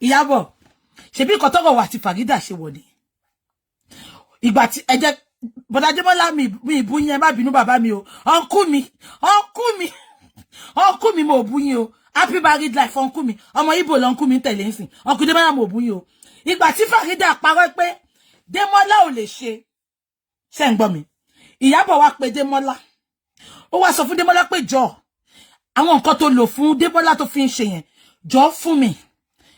Iyabo, ṣebí nǹkan tọ́rọ̀ wà tí Farida ṣe wò ni. Ìgbà tí ẹ jẹ́ bọ̀dá Débọ́lá mi ìbú yín, ẹ má bínú bàbá mi o. Uncle mi mo bú yín o. Happy married life uncle mi. Ọmọ Igbo l'uncle mi tẹ̀lé ńsìn. Uncle Débọ́lá mo bú yín o. Ìgbà tí Farida parọ́ pé Démọ́lá ò lè ṣe. Ṣé ń gbọ́ mi? Iyabo wá pé Démọ́lá. Ó wá sọ fún Démọ́lá pé jọ̀ọ́ àwọn nǹkan tó lò fún Démọ́lá tó fi ń ṣe yẹn jọ̀ọ́ fún mi.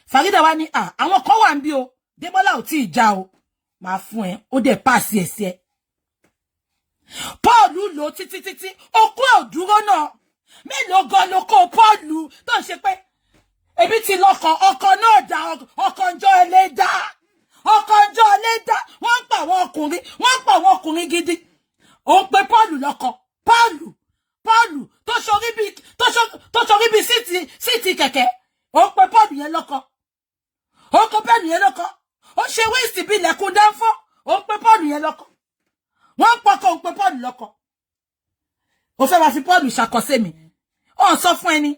Farida wá ní àwọn kan wà ńbí o. Démọ́lá ò tí já o. Máa fún ẹ, ó dẹ̀ pass ẹ̀. Paul lò títí ó kú ò dúró náà. Mélòó gan ló kó Paul tó ń ṣe pé ebi ti lọ́kàn ọkọ náà dá ọkọ ńjọ́ ẹlẹ́dá. Ọkọ ńjọ́ ẹlẹ́dá wọ́n ń pa àwọn ọkùnrin gidi. Ó ń pe Paul lọ́kọ. Paul tó ṣorí bí síìtì kẹ̀kẹ́. Ó ń pe Paul yẹn lọ́kọ. Ó ń pe Paul yẹn lọ́kọ. Ó ṣe wíìsì bí lẹ́kùn dánfọ́. Ó ń pe Paul yẹn lọ́kọ. Wọ́n pọkọ ń pe Paul lọ́kọ. Ó fẹ́ wá fi Paul ṣàkọsẹ́ mi. Ó sọ fún ẹni.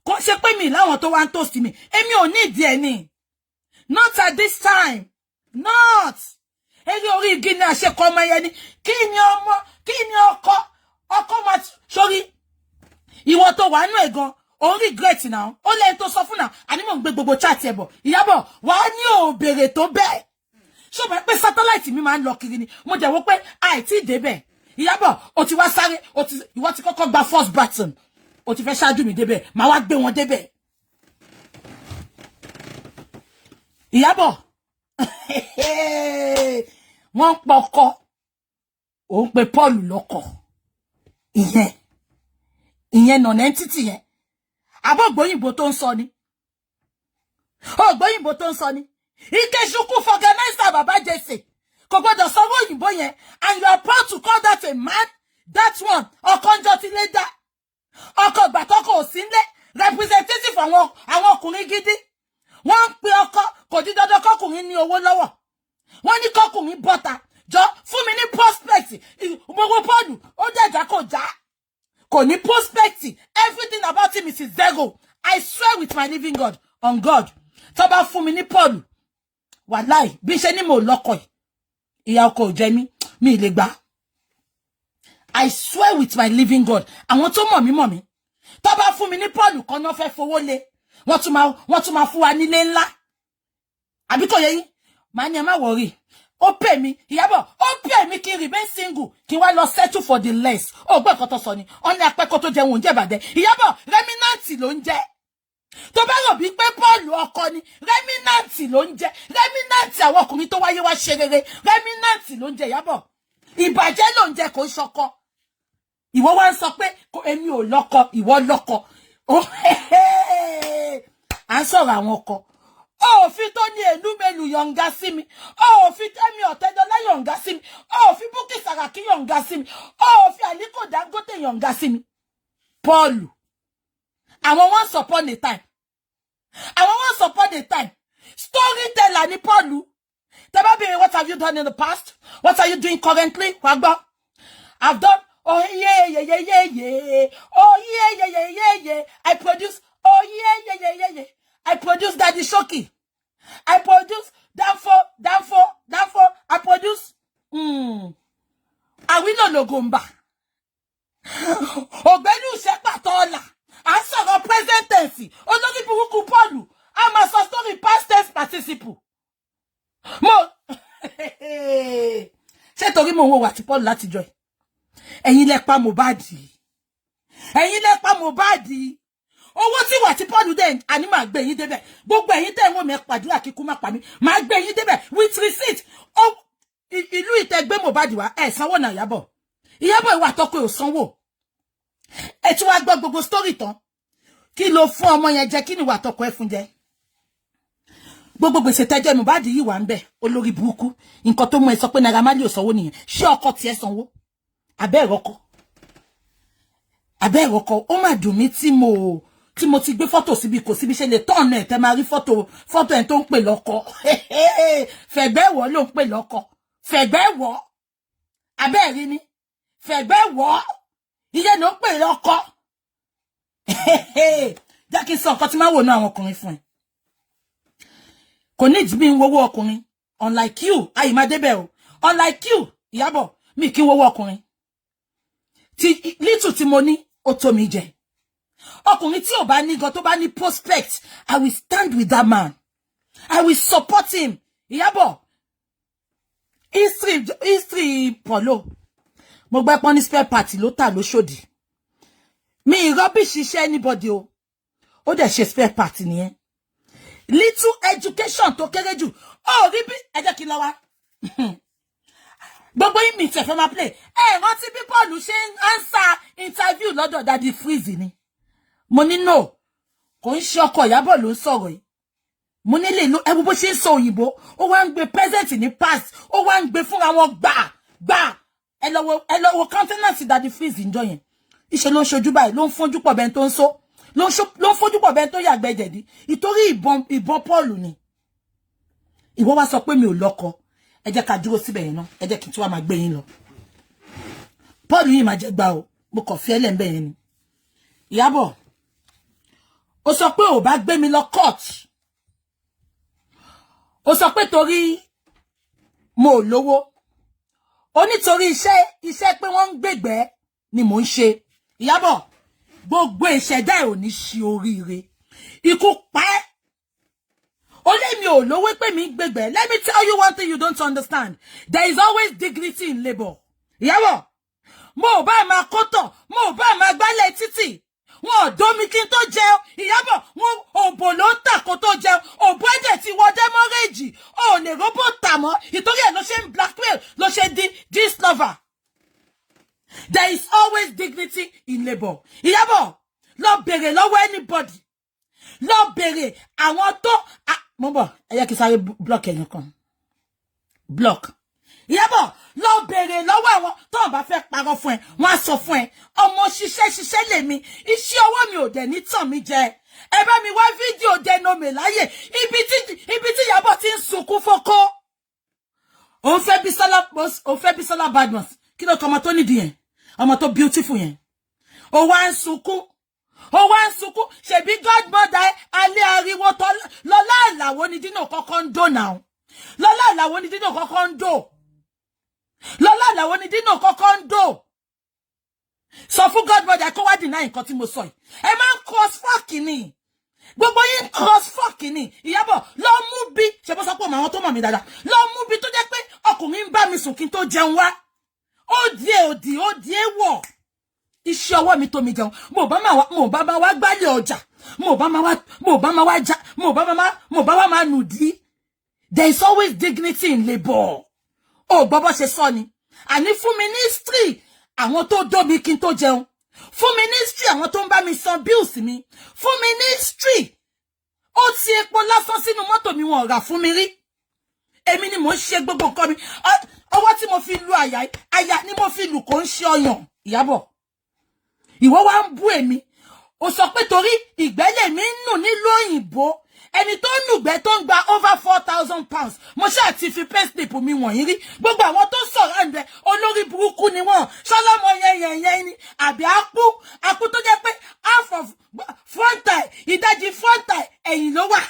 Kò ṣe pé mi láwọn tó wá ń toast mi. Èmi ò ní ìdí ẹni. Not at this time. Not. Èyí orí igi ni àṣekọ ọmọ yẹn ni. Kí ni ọkọ máa sórí. Ìwọ tó wà nú ẹ̀ gan. Ó regret now. Ó lẹ́yìn tó sọ fún náà. Àní mò ń gbé gbogbo chat ẹ̀ bọ̀. Iyabo, wà á ní ò béèrè tó bẹ́ẹ̀. Ṣé o mọ̀ pé satellite mi máa ń lọ kiri ni? Mo dẹ̀ wò pé àìtí débẹ̀. Iyabo, o ti wá sáré. Ìwọ ti kọ́kọ́ gba first baton. O ti fẹ́ ṣáájú mi débẹ̀. Màá wá gbé wọn débẹ̀. Iyabo. Wọ́n pọkọ. Ó ń pe Paul lọ́kọ. Ìyẹn non-entity yẹn. Àbọ̀ ògbóyìnbó tó ń sọ ni. Ògbóyìnbó tó ń sọ ni. Ikechukwu organizer bàbá Jesse. Kò gbọdọ̀ sọ̀rọ̀ òyìnbó yẹn. And you are proud to call that a man? That one. Ọkànjọ́ ti lé dá. Ọkọ̀ gbàtọ́kọ̀ ò sí nlé. Representative àwọn ọkùnrin gidi. Wọ́n ń pe ọkọ. Kò di dandan kọkùnrin ní owó lọ́wọ́. Wọ́n ní kọkùnrin bọ́ta. Jọ fún mi ní prospect. Gbogbo Paul. Ó jẹ́jà kò já. Kò ní prospect. Everything about him is zero. I swear with my living God. On God. Tó bá fún mi ní Paul. Wàláì. Bí ṣe ni mo lọ́kọ yìí. Ìyá ọkọ ò jẹ mí. Mi lè gbà. I swear with my living God. Àwọn tó mọ̀ mí. Tó bá fún mi ní Paul kan náà fẹ́ fowó lé. Wọ́n tún máa fún wa nílé ńlá. Àbí kò yé yín. Màá ní ẹ má worry. Ó pè mí. Iyabo, ó pè mí kí n remain single. Kí n wá lọ settle for the less. Ó gbọ́ nǹkan tó sọ ni. Ó ní apẹ́kọ́ tó jẹun oúnjẹ bàdẹ́. Iyabo, remnant ló ń jẹ. Tó bá rò bí pé Paul ọkọ ni. Remnant ló ń jẹ. Remnant àwọn ọkùnrin tó wáyé wá ṣe rere. Remnant ló ń jẹ Iyabo. Ìbàjẹ́ ló ń jẹ kò ṣọkọ. Ìwọ wá ń sọ pé èmi ò lọ́kọ, ìwọ lọ́kọ. À ń sọ̀rọ̀ àwọn ọkọ. Òfin tó ní Elúmẹ̀lú yọ̀ǹga sí mi. Òfin tẹ́mi Ọ̀tẹ́dọ́lá yọ̀ǹga sí mi. Òfin Bukky Saraki yọ̀ǹga sí mi. Òfin Aliko Dangote yọ̀ǹga sí mi. Paul. Àwọn once upon a time. Storyteller ni Paul. Tẹ́ bá béèrè, what have you done in the past? What are you doing currently? Wá gbọ́. I've done oh yeah. Oh yeah. I produce oh yeah. I produce Daddy Shoki. I produce Danfo. I produce Awilo Logomba. Ogbenu Sepatola. I saw a present tense. Olórí burúkú Paul. I'm a story past tense participle. Mo. Ṣé torí mo wo wà tí Paul láti joy. Ẹ̀yin lẹ pa Mohbad. Owó tí wà tí Paul den ani máa gbé yín débẹ̀. Gbogbo ẹ̀yin tẹ́ wọ́n mi pàdúrà kíkú má pa mí. Máa gbé yín débẹ̀ with receipt. Ìlú ìtẹ́gbé Mohbad wá ẹ sanwó na Iyabo. Iyabo ìwà tọ́kọ ò sanwó. Ẹ tí wá gbọ́ gbogbo story tán. Kí ló fún ọmọ yẹn jẹ, kí ni wà tọ́kọ ẹ fún jẹ? Gbogbo gbèsè tẹ́jẹ́ Mohbad yìí wà ńbẹ̀ olórí burúkú. Nǹkan tó mú ẹ sọ pé Naira Marley ò sanwó nìyẹn. Ṣé ọkọ tiẹ̀ sanwó? Abẹ́ ìrọ́kọ. Ó mà dùn mí tí mo ti gbé fọ́tò síbi kò síbi ṣe lè tọ́ọ̀nù ẹ̀ tẹ́ máa rí fọ́tò ẹ̀ tó ń pè lọ́kọ. Fẹ̀gbẹ́ wọ̀ ló ń pè lọ́kọ. Fẹ̀gbẹ́ wọ̀. Abẹ́ rí ni. Fẹ̀gbẹ́ wọ̀. Iye ló ń pè lọ́kọ. Jẹ́ kí n sọ nǹkan tí máa wò náà àwọn ọkùnrin fún ẹ. Kò need mi wowo ọkùnrin. Unlike you, ayi ma débẹ̀ o. Unlike you, Iyabo, mi kí wowo ọkùnrin. Ti little tí mo ní, ó tó mi jẹ. Ọkùnrin tí ò bá ní gan tó bá ní prospect, I will stand with that man. I will support him. Iyabo, history polo. Mo gbà pon ní spare party ló tà ló ṣòdì. Mi rubbish iṣẹ́ anybody o. Ó dẹ̀ ṣe spare party nìyẹn. Little education tó kéré jù. Oh, ribi ẹ jẹ́ kí lọ wá. Gbogbo yín mi tẹ̀ fẹ́ máa play. Rántí bí Paul ṣe answer interview lọ́dọ̀ Daddy Freeze ni. Mo ní no. Kò ń ṣe ọkọ Iyabo ló ń sọ̀rọ̀ yìí. Mo ní lè lo ẹwu bó ṣe ń sọ òyìnbó. Ó wá ń gbé present ní past. Ó wá ń gbé fúnra wọn gbà. Ẹ lọ wo countenance Daddy Freeze ńjọ́ yẹn. Iṣẹ́ ló ń ṣojú báyìí, ló ń fojú pọ̀ bẹ́ẹ̀ tó ń so. Ló ń fojú pọ̀ bẹ́ẹ̀ tó yàgbẹ́ jẹ̀dí. Ìtorí ìbọn Paul ni. Ìwọ wá sọ pé mi ò lọ́kọ. Ẹ jẹ́ ká dúró síbẹ̀ yẹn náà. Ẹ jẹ́ kí n tún wá máa gbé yín lọ. Paul yìí máa jẹ́ gbà o. Mo kàn fi ẹlẹ́ ń bẹ̀ yẹn ni. Iyabo, ó sọ pé ò bá gbé mi lọ court. Ó sọ pé torí mo lówó. Ó nítorí iṣẹ́ pé wọ́n ń gbègbẹ́ ni mò ń ṣe. Iyabo, gbogbo ìṣẹ̀dá ẹ̀ ò ní ṣe oríire. Ikú pa ẹ́. Ó lé mi ò lówó pé mi gbègbẹ́. Let me tell you one thing you don't understand. There is always dignity in labor. Iyabo, mo bá máa kọ́tọ̀, mo bá máa gbálẹ̀ títì. Wọ́n do mi kí n tó jẹun. Iyabo, wọ́n òbò ló ń tà kó tó jẹun. Òbò ẹ̀jẹ̀ ti wọ demorage. Ó lè robo tà mọ́. Ìtorí ẹ̀ ló ṣe ń blackmail, ló ṣe di this lover. There is always dignity in labor. Iyabo, lọ bèrè lọ́wọ́ anybody. Lọ bèrè àwọn tó mo bọ̀, ẹ jẹ́ kí sáré block ẹ̀yàn kan. Block. Iyabo, lọ bèrè lọ́wọ́ àwọn tó bá fẹ́ parọ́ fún ẹ. Wọ́n á sọ fún ẹ. Ọmọ ṣiṣẹ́ lèmi. Iṣẹ́ ọwọ́ mi ò dẹ̀ ní tàn mí jẹ. Ẹ bá mi wá fídíò Dino me láyé. Ibi tí Iyabo ti ń sunkún fọ́kọ́. Ó fẹ́ Bisola Badmus. Kí ló kọ ọmọ tó nídìí yẹn? Ọmọ tó beautiful yẹn. Ó wá ń sunkún. Ṣebí godmother alẹ́ ariwo tó lọ́lá àlàwọ́ ni Dino kọ́kọ́ ń dò now. Lọ́lá àlàwọ́ ni Dino kọ́kọ́ ń dò. Lọ́lá àlàwọ́ ni Dino kọ́kọ́ ń dò. Sọ fún godmother kó wá deny nǹkan tí mo sọ yìí. Ẹ máa ń cross fuck ni. Gbogbo yín cross fuck ni. Iyabo, lọ mú bí ṣe bó sọ pé àwọn tó mọ̀ mí dáadáa. Lọ mú bí tó jẹ́ pé ọkùnrin ń bá mi sùn kí n tó jẹun wá. Ó di èwọ̀. Iṣẹ́ ọwọ́ mi tó mi jẹun. Mo bá máa wá gbálẹ̀ ọjà. Mo bá wá máa nùdí. There is always dignity in labor. Oh, bọ́bọ́ ṣe sọ ni. Àní fún ministry àwọn tó dó mi kí n tó jẹun. Fún ministry àwọn tó ń bá mi san bills mi. Fún ministry ó ti epo lásán sínú mọ́tò mi wọ́n rà fún mi rí. Èmi ni mo ń ṣe gbogbo nǹkan mi. Ọwọ́ tí mo fi lu àyà ni mo fi lù kò ń ṣe ọyàn. Iyabo, ìwọ wá ń bú èmi. Ó sọ pé torí ìgbẹ́lẹ̀ mi ń nù nílùú òyìnbó. Ẹni tó ń nùgbẹ́ tó ń gba over 4,000 pounds. Mo ṣáà ti fi payslip mi wọ̀nyí rí. Gbogbo àwọn tó sọ̀rọ̀ ẹ̀ olórí burúkú ni wọ́n. Ṣọlọ́mọ yẹn ni. Àbí àpú tó jẹ́ pé half of front tie, ìdajì front tie ẹ̀yìn ló wà.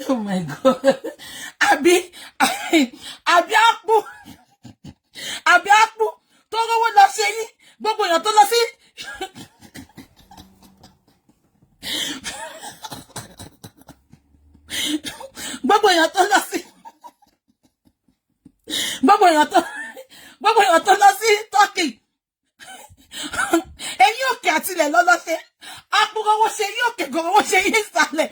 Oh my God. Àbí àpú tó rówó lọ ṣe yín. Gbogbo èèyàn tó lọ sí gbogbo èèyàn tó lọ sí Turkey. Ẹ̀yin òkè àtilẹ̀ lọ́lọ́ṣẹ́. Àpò rówó ṣe yín òkè gòrówó ṣe yín ìsàlẹ̀.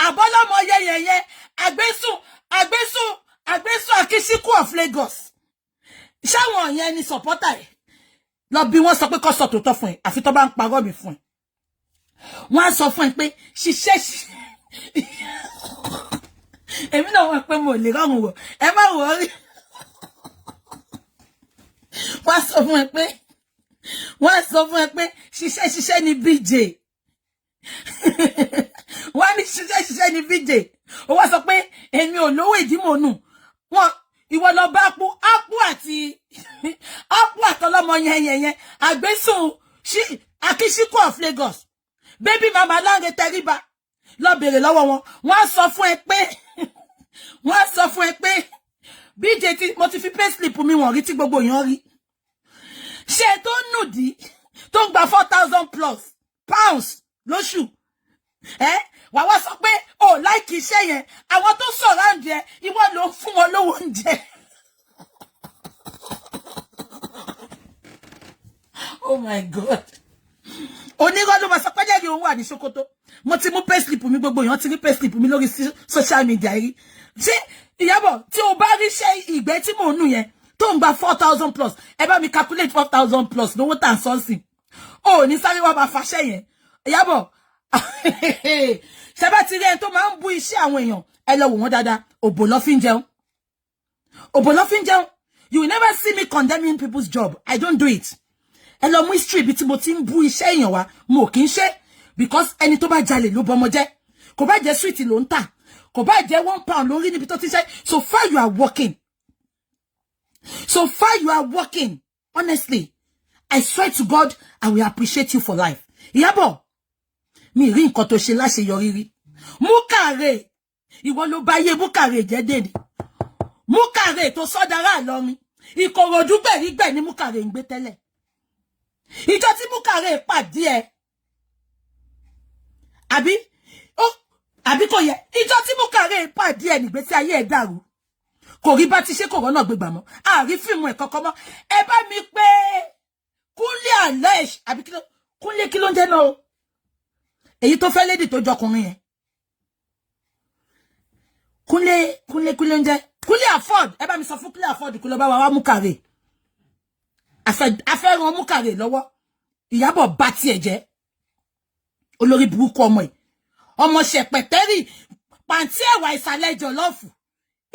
Àbọ́lọ́mọ yẹyẹyẹ àgbésùn Akíṣíkù of Lagos. Ṣáwọn yẹn ni supporter ẹ̀. Lọ bí wọ́n sọ pé kó sọ tòótọ́ fún ẹ àfi tó bá ń parọ́ mi fún ẹ. Wọ́n á sọ fún ẹ pé ṣiṣẹ́ èmi náà wọ́n pé mo lè rọrùn wọ̀. Ẹ má wọ̀ rí. Wọ́n á sọ fún ẹ pé ṣiṣẹ́ ni BJ. Wọ́n ní ṣiṣẹ́ ni BJ. Ó wá sọ pé èmi ò lówó ìdímọ̀nù. Wọ́n ìwọ lọ bá àpò àti ọmọ yẹn agbesun Akishiko of Lagos baby mama Lanre Teriba lọ bèrè lọ́wọ́ wọn wọ́n sọ fún ẹ pé BJ tí mo ti fi payslip mi wọ́n rí tí gbogbo èèyàn rí ṣé tó nùdí tó gba 4,000 plus pounds lóṣù wà wá sọ pé o like iṣẹ́ yẹn àwọn tó surround ẹ ìwọ ló fún wọn lówó oúnjẹ. Oh my God. Onírọ́ ló máa sọ pé jẹ́rìí òun wà ní Sokoto. Mo ti mú payslip mi gbogbo èèyàn ti rí payslip mi lórí social media yìí. Ṣé Iyabo tí o bá rí iṣẹ́ ìgbẹ́ tí mò ń nù yẹn tó ń gba 4,000 plus ẹ bá mi calculate 4,000 plus lówó tà ń sọ́ọ̀sì. O ní sáré wá bá faṣẹ́ yẹn. Iyabo ṣé bá ti rí ẹni tó máa ń bú iṣẹ́ àwọn èèyàn ẹ lọ wò wọ́n dáadáa òbò ló fi ń jẹun. Òbò ló fi ń jẹun. You will never see me condemning people's job. I don't do it. Ẹ lọ mú history bí tí mo ti ń bú iṣẹ́ èèyàn wa mo kì í ṣe because ẹni tó bá jalè ló bọmọ jẹ́ kò bá jẹ́ sweet ló ń tà kò bá jẹ́ £1 lórí níbi tó ti ṣe so far you are working honestly I swear to God I will appreciate you for life. Iyabo mi rí nǹkan tó ṣe láṣeyọrí rí Mukare ìwọ ló bá yé Mukare jẹ́ dèdè Mukare tó sọ́dára lọ́rin Ìkòròdú gbẹ̀rígbẹ̀ ní Mukare ń gbé tẹ́lẹ̀ ìjọ tí Mukare pàdé ẹ àbí kò yẹ ìjọ tí Mukare pàdé ẹ nígbésí ayé ẹ dàrú kò rí bá ti ṣe corona gbégbà mọ́ àrí fíìmù ẹ kọ́kọ́ mọ́ ẹ bá mi pé Kúnlé Alesh àbí Kúnlé kí ló ń jẹ́ náà èyí tó fẹ́ lédì tó jọkùnrin yẹn Kúnlé ń jẹ́ Kúnlé Afford ẹ bá mi sọ fún Kúnlé Afford kó lọ bá wa wá Mukare afẹ́ràn Mukare lọ́wọ́ Iyabo bá tiẹ̀ jẹ́ olórí burúkú ọmọ ṣẹ̀pẹ̀tẹ́rì pàǹtí ẹ̀wà ìsàlẹ̀ jọ̀lọ́ọ̀fù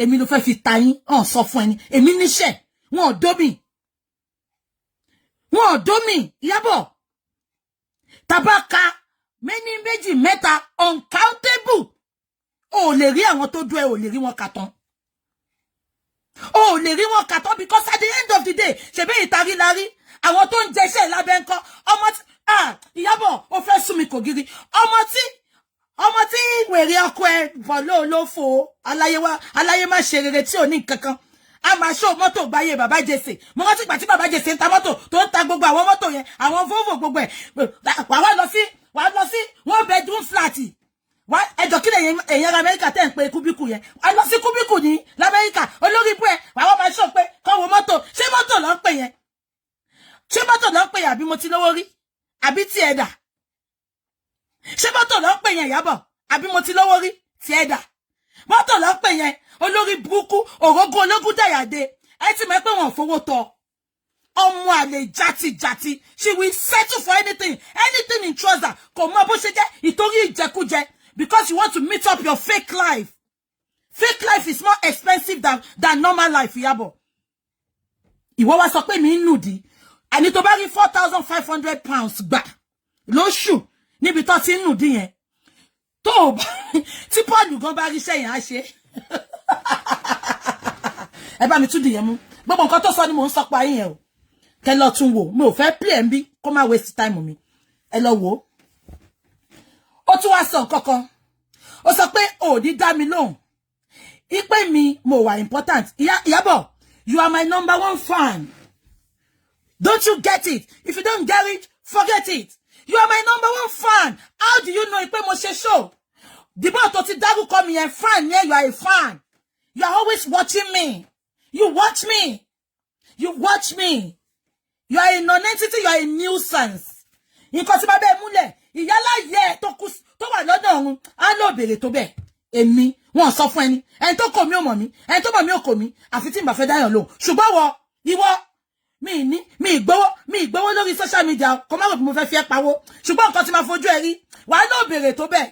èmi ló fẹ́ fi ta yín hàn sọ fún ẹni èmi níṣẹ́ wọn ò dómì Iyabo tabaka mẹ́ni méjì mẹ́ta uncountable o lè rí àwọn tó dún ẹ ò lè rí wọn kà tán because at the end of the day ṣebí ìtarí la rí àwọn tó ń jẹṣẹ́ lábẹ́ ńkọ́ ọmọ tí Iyabo ó fẹ́ sún mi kò gírí ọmọ tí wèrè ọkọ ẹ bọ̀ lófo aláyé má ṣe rere tí ò ní kankan a máa ṣó mọ́tò gbáyé bàbá jèsè mo rántí ìgbà tí bàbá jèsè ń ta mọ́tò tó ń ta gbogbo àwọn mọ́tò yẹn àwọn Volvo gbogbo ẹ̀ wàá lọ sí one bedroom flat ẹjọ́ kí lèyìn èèyàn Amẹ́ríkà tẹ́ ń pe kúbíkù yẹn a lọ sí kúbíkù ní l'Amẹ́ríkà olórí ibú ẹ̀ wàá máa ṣó pé kọ́wọ́ mọ́tò ṣé mọ́tò ló ń pè yẹn àbí mo ti lówó rí àbí tí ẹ dà ṣé mọ́tò ló ń pè yẹn Iyabo àbí mo ti lówó rí tí ẹ dà mọ́tò ló ń pè yẹn olórí burúkú òrógó ológun dàyàdé ẹ ti mọ̀ pé wọn ò fowó tọ́ ọmọ àlè jàtijàti she will settle for anything in trouser kò mọ bó ṣe jẹ́ ìtorí ìjẹkújẹ because you want to meet up your fake life is more expensive than normal life Iyabo ìwọ wá sọ pé mi ń nùdí àní tó bá rí £4,500 gbà lóṣù níbi tó ti ń nùdí yẹn tó bá tí Paul gan bá rí sẹ́yìn á ṣe ẹ bá mi tún dìyẹn mú gbogbo nǹkan tó sọ ni mò ń sọ pa yín yẹn o kẹ lọ tún wò mi ò fẹ́ play mb kó má waste time mi ẹ lọ wò ó tún wá sọ nǹkan kan ó sọ pé ò ní dá mi lóhùn ipe mi mo wà important Iyabo you are my #1 fan don't you get it if you don't get it forget it you are my #1 fan how do you know ipe mo ṣe show dìbò tó ti dárúkọ mi yẹn fan yẹn you are a fan you are always watching me you watch me you are a non-entity you are a nuisance nǹkan tí bá bẹ́ẹ̀ múlẹ̀ ìyálà yẹ tó wà lọ́dọ̀ ọ̀run á lọ bèrè tó bẹ́ẹ̀ èmi wọn sọ fún ẹni tó kò mí ò mọ̀ mí ẹni tó mọ̀ mí ò kò mí àfi tí n bá fẹ́ dáyàn lóhùn ṣùgbọ́n ìwọ mi ìgbówó lórí social media kò má rò pé mo fẹ́ fi ẹ́ pawó ṣùgbọ́n nǹkan tí máa fojú ẹ rí wàá lọ bèrè tó bẹ́ẹ̀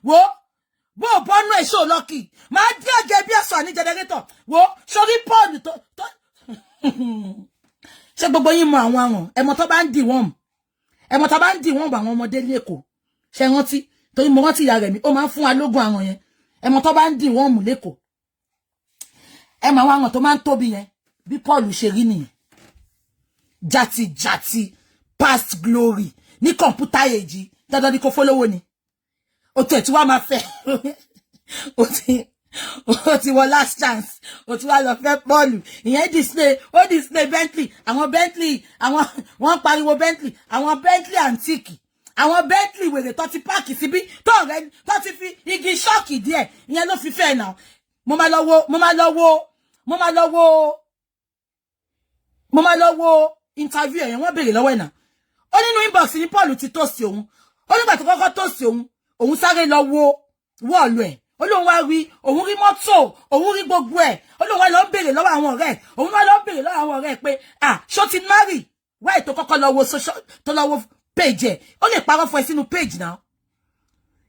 wo bó o bọ́nú ẹ̀ ṣó lọ́kì máa dí ọ̀gẹ̀ bí ẹ̀sọ́ ní jẹnẹrétọ̀ wo sórí pọ́ọ̀nù tó ṣé gbogbo yín mọ àwọn àrùn ẹmọ tó bá ń dì wọ́n bá àwọn ọmọdé lẹ́kọ̀ọ́ ṣe rántí torí mo rántí ìyá rẹ̀ mi ó máa ń fún wa lógún àrùn yẹn ẹmọ tó bá ń dì wọ́n mú lẹ́kọ̀ọ́ ẹmọ àwọn àrùn tó máa ń tóbi yẹn bí Paul ṣe rí nìyẹn jati past glory ní computer age dandan ni kó follow ni o te tí wá máa fẹ́ o ti wọ last chance o ti wá lọ fẹ́ Paul ìyẹn display Bentley àwọn wọ́n pariwo Bentley àwọn Bentley antique àwọn Bentley wèrè tó ti park síbí tó ti fi igi shock díẹ̀ ìyẹn ló fi fẹ́ now mo máa lọ wo interview yẹn wọ́n béèrè lọ́wọ́ ẹ̀ náà ó nínú inbox ní Paul ti toast òun ó nígbà tó kọ́kọ́ toast òun sáré lọ wo wọ́ọ̀lù ẹ̀ ó lóun wá rí òun rí mọ́tò òun rí gbogbo ẹ̀ ó lóun wá lọ béèrè lọ́wọ́ àwọn ọ̀rẹ́ òun wá lọ béèrè lọ́wọ́ àwọn ọ̀rẹ́ pé ṣó ti marry why tó kọ́kọ́ lọ wo social tó lọ wo page ẹ̀ ó lè parọ́ fún ẹ sínú page now.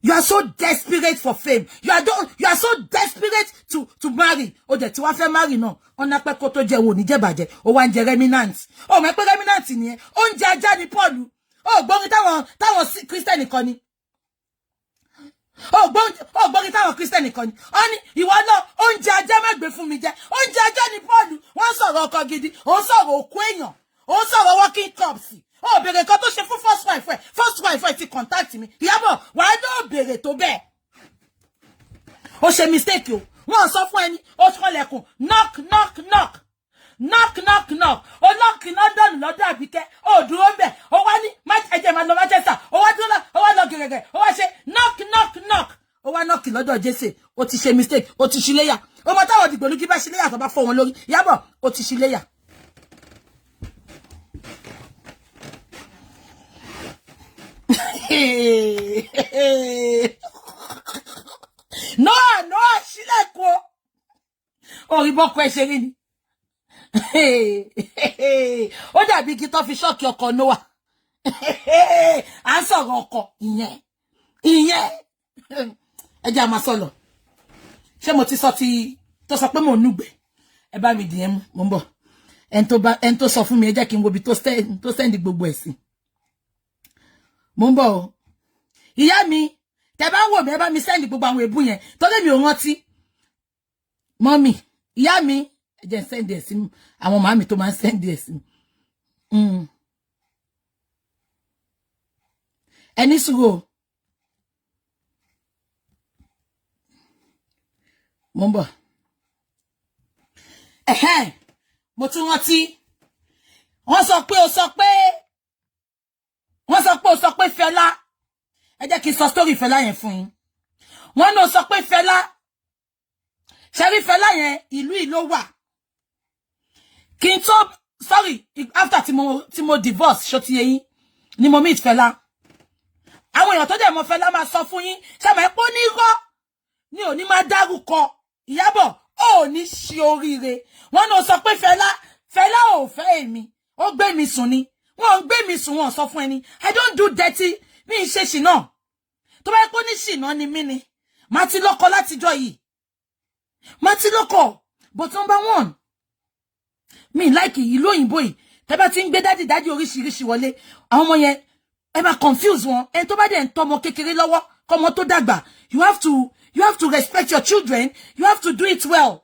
You are so desperate for fame. You are so desperate to marry. O de tí wá fẹ́ marry no. Ona pé kó tó jẹ wo ní jẹ bàjẹ́. O wá ń jẹ remnant. O mọ̀ pé remnant ni ẹ. O ń jẹ ajá ni Paul. O gbori táwọn Christian nìkan ni. O gbori táwọn Christian nìkan ni. Oni ìwọ náà o ń jẹ ajá má gbé fún mi jẹ. O ń jẹ ajá ni Paul. Wọ́n sọ̀rọ̀ ọkọ gidi. O sọ̀rọ̀ òkú èyàn. O sọ̀rọ̀ working cops. Oh, bèrè kan tó ṣe fún first wife ti contact mi. Iyabo, why no bèrè tó bẹ́ẹ̀? Ó ṣe mistake o. Wọ́n sọ fún ẹni, ó ṣọlẹ̀kùn, knock. Ó knock London lọ́dọ̀ Àbíkẹ́. Ó dúró ńbẹ̀. Ó wá ní ẹjẹ́ máa lọ Manchester. Ó wá dúró ó wá lọ gẹ̀gẹ̀. Ó wá ṣe knock. Ó wá knock lọ́dọ̀ Jesse. Ó ti ṣe mistake. Ó ti ṣiléyà. Ó mọ táwọn dìgbòlugi bá ṣiléyà tó bá fọ́ wọn lórí. Iyabo, ó ti ṣiléyà. No, ṣílẹ̀kùn orí bọ́kọ ẹ ṣe rí ni. Ó dàbí kí tó fi ṣọ́ọ̀kì ọkọ̀ Noah. À ń sọ̀rọ̀ ọkọ̀ ìyẹn. Ẹ jẹ́ a máa sọ̀rọ̀. Ṣé mo ti sọ tó sọ pé mo núgbẹ̀? Ẹ bá mi dìyẹn mú, mo ń bọ̀. Ẹn tó sọ fún mi ẹ jẹ́ kí n wo bí tó send gbogbo ẹ̀ sí. Mo ń bọ̀ o. Ìyá mi, tẹ́ bá wò mí ẹ bá mi send gbogbo àwọn èbú yẹn. Tó lè mi ò rántí. Mommy, ìyá mi, ẹ jẹ́ send ẹ̀ sí àwọn màmí tó máa ń send ẹ̀ sí. Ẹni sùúrù. Mo ń bọ̀. Mo tún rántí. Wọ́n sọ pé Fẹlá. Ẹ jẹ́ kí n sọ story Fẹlá yẹn fún yín. Wọ́n náà sọ pé Fẹlá. Ṣẹ́rí Fẹlá yẹn ìlú ìlú wà. Kí n tó after tí mo divorce ṣó ti yé yín ni mo meet Fẹlá. Àwọn èèyàn tó dẹ̀ mọ̀ Fẹlá máa sọ fún yín. Ṣé máa pọ́ ní irọ́ ni ò ní máa dárúkọ. Iyabo ó ní ṣe oríire. Wọ́n náà sọ pé Fẹlá ò fẹ́ èmi. Ó gbé mi sùn ni. Wọ́n gbé mi sùn wọ́n sọ fún ẹni. I don't do dirty. Mi ṣe ṣìnà. Tó bá kó ní ṣìnà ni mí ni. Má ti lọ́kọ látijọ́ yìí. Má ti lọ́kọ. But number one. Mi like ìlú òyìnbó yìí. Tẹ́ bá ti ń gbé dádì oríṣiríṣi wọlé. Àwọn ọmọ yẹn ẹ má confuse wọn. Ẹni tó bá dẹ̀ ń tọ́mọ kékeré lọ́wọ́, kọ́mọ tó dàgbà. You have to respect your children. You have to do it well.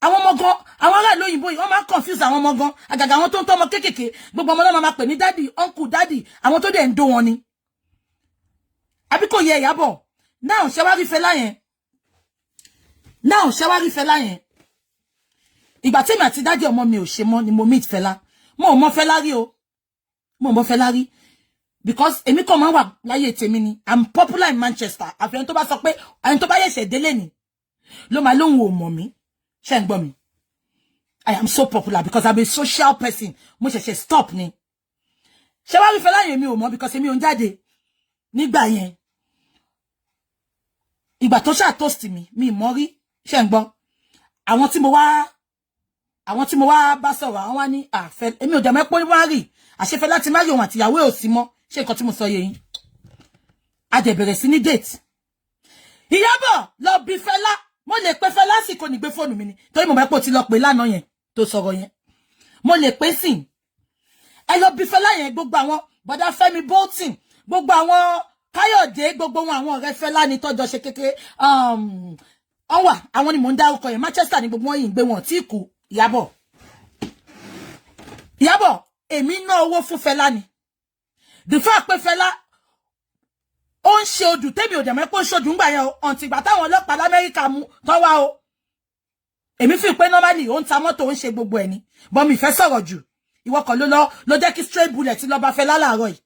Àwọn ọmọ gan, àwọn ará ìlú òyìnbó yìí wọ́n máa confuse àwọn ọmọ gan. Àgàgà àwọn tó ń tọ́mọ kékèké, gbogbo ọmọ náà máa pè ní daddy, uncle, daddy, àwọn tó dẹ̀ ń dó wọn ni. Àbí kò yẹ Iyabo. Now ṣé wá rí Fẹlá yẹn. Ìgbà tí mi àti daddy ọmọ mi ò ṣe mọ́ ni mo meet Fẹlá. Mo ò mọ̀ Fẹlá rí o. Because èmi kò máa wà láyé tèmi ni. I'm popular in Manchester. Àfihàn tó bá sọ pé ẹni tó bá yẹ̀ṣẹ̀ délé ni ló máa lóhun ò mọ̀ mí. Ṣé ń gbọ́ mi? I am so popular because I'm a social person. Mo ṣẹ̀ṣẹ̀ stop ni. Ṣé wá rí Fẹlá yẹn mi ò mọ̀ because èmi ò ń jáde nígbà yẹn. Ìgbà tó ṣá toast mi mọ̀ rí. Ṣé ń gbọ́? Àwọn tí mo wá bá sọ̀rọ̀ àwọn wá ní èmi ò dẹ̀ mọ̀ pé wọ́n rí. Àṣẹ Fẹlá ti marry òun àti ìyàwó ò sí mọ́. Ṣé nǹkan tí mo sọ yé yín? A dẹ̀ bẹ̀rẹ̀ sí ní date. Iyabo lọ bí Fẹlá. Mo lè pe Fẹlá sì kò ní gbé fóònù mi ni. Torí mo mọ̀ pé ó ti lọ pè lánàá yẹn tó sọ̀rọ̀ yẹn. Mo lè pe sìn. Ẹ lọ bí Fẹlá yẹn gbogbo àwọn bọ̀dá Fẹ́mi Bolton, gbogbo àwọn Káyọ̀dé, gbogbo wọn àwọn ọ̀rẹ́ Fẹlá ní tọ́jọ́ ṣe kékeré. Àwọn ni mò ń dárúkọ yẹn. Manchester ni gbogbo wọn yìí ń gbé wọn tí kú. Iyabo. èmi ná owó fún Fẹlá ni. The fact pé Fẹlá ó ń ṣe odù tèmi ò dẹ̀ mọ̀ pé ó ń ṣodù ńgbà yẹn o until ìgbà táwọn ọlọ́pàá l'Amẹ́ríkà mú tọ́wá o. Èmi fi pé normally ó ń ta mọ́tò ó ń ṣe gbogbo ẹ̀ ni. But mi fẹ́ sọ̀rọ̀ jù. Ìwọ kan ló jẹ́ kí straight bullet lọ bá Fẹlá láàárọ̀ yìí.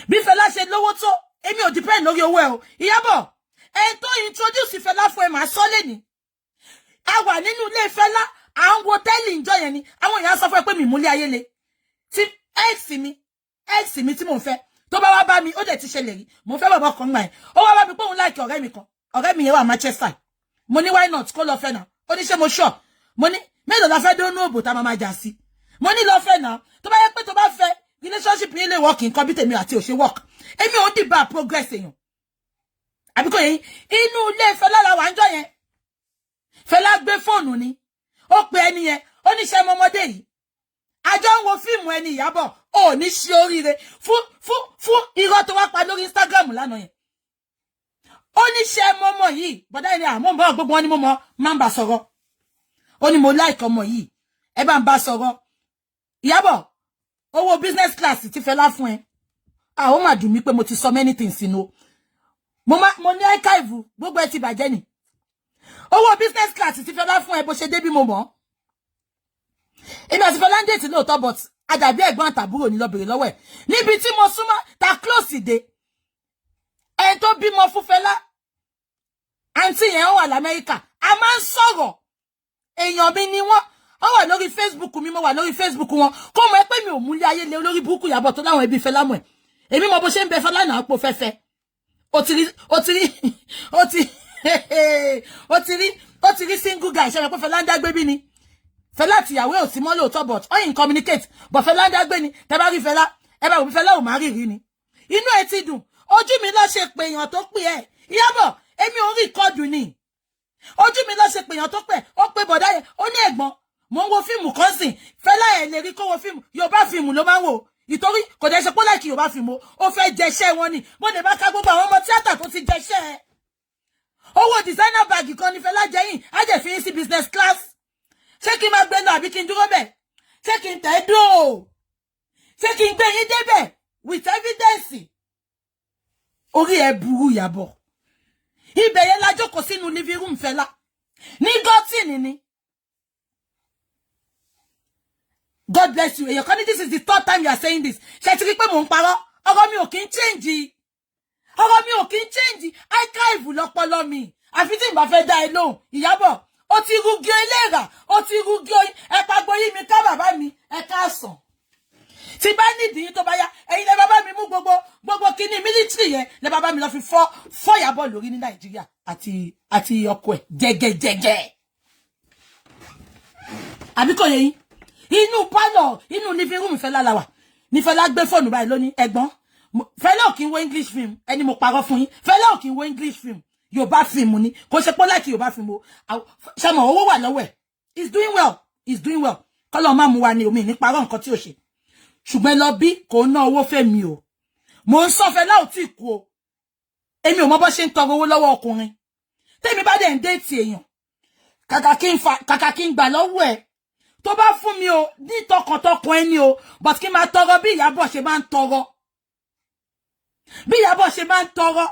Bí Fẹlá ṣe lówó tó, èmi ò depend lórí owó ẹ o. Iyabo, ẹni tó introduce Fẹlá fún ẹ máa sọ lẹ́ni. A wà nínú ilé Fẹlá, à ń wo tẹ́lì ìjọ yẹn ni. Àwọn èèyàn sọ fún ẹ pé mi múlé ayé le. Tí ex mi tí mò ń fẹ́. Tó bá wá bá mi, ó dẹ̀ ti ṣẹlẹ̀ rí. Mo fẹ́ bàbá kan gbà yẹn. Ó wá bá mi pé òun like ọ̀rẹ́ mi kan. Ọ̀rẹ́ mi yẹn wà Manchester. Mo ní why not kó lọ fẹ́ náà. Ó ní ṣé mo sure. Mo ní mélòó la fẹ́ dónú òbò tá máa jà sí. Mo ní lọ fẹ́ náà. Tó bá yẹ pé tó bá fẹ́ relationship yín lè work nǹkan bí tèmi àti ò ṣe work. Èmi ò dìbà progress èèyàn. Àbí kò yẹn inú ilé Fẹlá la wà ńjọ́ yẹn. Fẹlá gbé fóònù ni. Ó pe ẹni yẹn. Ó ní ṣé ọmọdé yìí. Àjọ ń wo fíìmù ẹni Iyabo. Ó ní ṣe oríire fún irọ́ tó wá pa lórí Instagram lánàá yẹn. Ó ní ṣé ọmọ yìí. Bọ̀dá ẹni àmọ́ mọ́ gbogbo wọn ni mo mọ̀ máa ń bá sọ̀rọ̀. Ó ní mo like ọmọ yìí. Ẹ bá ń bá sọ̀rọ̀. Iyabo, owó business class ti Fẹlá fún ẹ. Ó mà dùn mí pé mo ti sọ many things sínú. Mo ní archive gbogbo ẹ ti bàjẹ́ ni. Owó business class ti Fẹlá fún ẹ bó ṣe dé bí mo mọ̀. Èmi àti Fẹlá ń date lóòótọ́ but àdàbí ẹ̀gbọ́n àtàbúrò ni lọ bèrè lọ́wọ́ ẹ̀. Níbi tí mo súnmọ́ ta close dé. Ẹni tó bímọ fún Fẹlá. Àǹtí yẹn wà l'Amẹ́ríkà. A máa ń sọ̀rọ̀. Èèyàn mi ni wọ́n. Ó wà lórí Facebook mi, mo wà lórí Facebook wọn. Kó mọ̀ pé mi ò múlé ayé lé olórí burúkú Iyabo tó láwọn ẹbí Fẹlá mọ̀ ẹ̀. Èmi mọ̀ bó ṣe ń bẹ Fẹlá náà pò fẹ́fẹ́. Ó ti rí single guy ṣe pé Fẹlá ń dágbé bí ni. Fẹlá àti ìyàwó ò sí mọ́ lóòótọ́ but ó yìn communicate but Fẹlá ń dágbé ni. Tẹ́ bá rí Fẹlá, ẹ bá wò bí Fẹlá ò má rí ni. Inú ẹ ti dùn. Ojú mi ló ṣe pé èèyàn tó pè ẹ́. Iyabo, èmi ò rí record ni. Ojú mi ló ṣe pé èèyàn tó pè. Ó pé bọ̀dá yẹn, ó ní ẹ̀gbọ́n. Mo ń wo fíìmù kan sìn. Fẹlá ẹ̀ lè rí kó wo fíìmù. Yorùbá fíìmù ló máa ń wò. Ìtorí kò dẹ̀ ṣe pé láìkí Yorùbá fíìmù. Ó fẹ́ jẹṣẹ́ wọn ni. Mo lè bá ká gbogbo àwọn ọmọ tíátà tó ti jẹṣẹ́ ẹ. Owó designer bag kan ni Fẹlá jẹ́yìn. Á jẹ́ fi yín sí business class. Ṣé kí n máa gbé lọ àbí kí n dúró bẹ̀? Ṣé kí n tẹ̀ dúró? Ṣé kí n gbé yín débẹ̀? With evidence. Orí ẹ burú Iyabo. Ibẹ̀ yẹn la jókòó sínú living room Fẹlá. Ní gọ́tìnì ni. God bless you. This is the third time you are saying this. Ṣé ti rí pé mò ń parọ́? Ọ̀rọ̀ mi ò kí ń change. Ọ̀rọ̀ mi ò kí ń change. Archive lọ́pọlọ mi. Àfi tí n bá fẹ́ dá ẹ lóhùn. Iyabo, ó ti rúgi eléra. Ó ti rúgi oyin. Ẹ pa gboyí mi ká bàbá mi. Ẹ káàsán. Tí bá nídìí yín tó bá yá, ẹ̀yin lẹ bàbá mi mú gbogbo kíní military yẹn. Lẹ bàbá mi lọ fi fọ́ Iyabo lórí ní Nàìjíríà àti ọkọ ẹ̀ jẹ́gẹ́jẹ́gẹ́. Àbí kò yé yín? Inú pálọ̀, inú living room Fẹlá la wà. Ní Fẹlá gbé fóònù báyìí lónìí, ẹ̀gbọ́n. Fẹlá ò kí ń wo English film. Ẹni mo parọ́ fún yín. Fẹlá ò kí ń wo English film. Yorùbá film ni. Kò ṣe pé like Yorùbá film o. Ṣé mo owó wà lọ́wọ́ ẹ̀. He's doing well. He's doing well. Kọ́lọ́ máa mú wa ni omi ní parọ́ nǹkan tí ó ṣe. Ṣùgbọ́n lọ bí kò ná owó fẹ́ mi o. Mo ń sọ Fẹlá ò tí kú o. Èmi ò mọ bó ṣe ń tọrọ owó lọ́wọ́ ọkùnrin. Tèmi bá dẹ̀ ń déètì èèyàn. Kàkà kí n gbà lọ́wọ́ ẹ̀. Tó bá fún mi o, ní tọkàntọkàn ẹni o, but kí n máa tọrọ bí Iyabo ṣe máa ń tọrọ. Bí Iyabo ṣe máa ń tọrọ.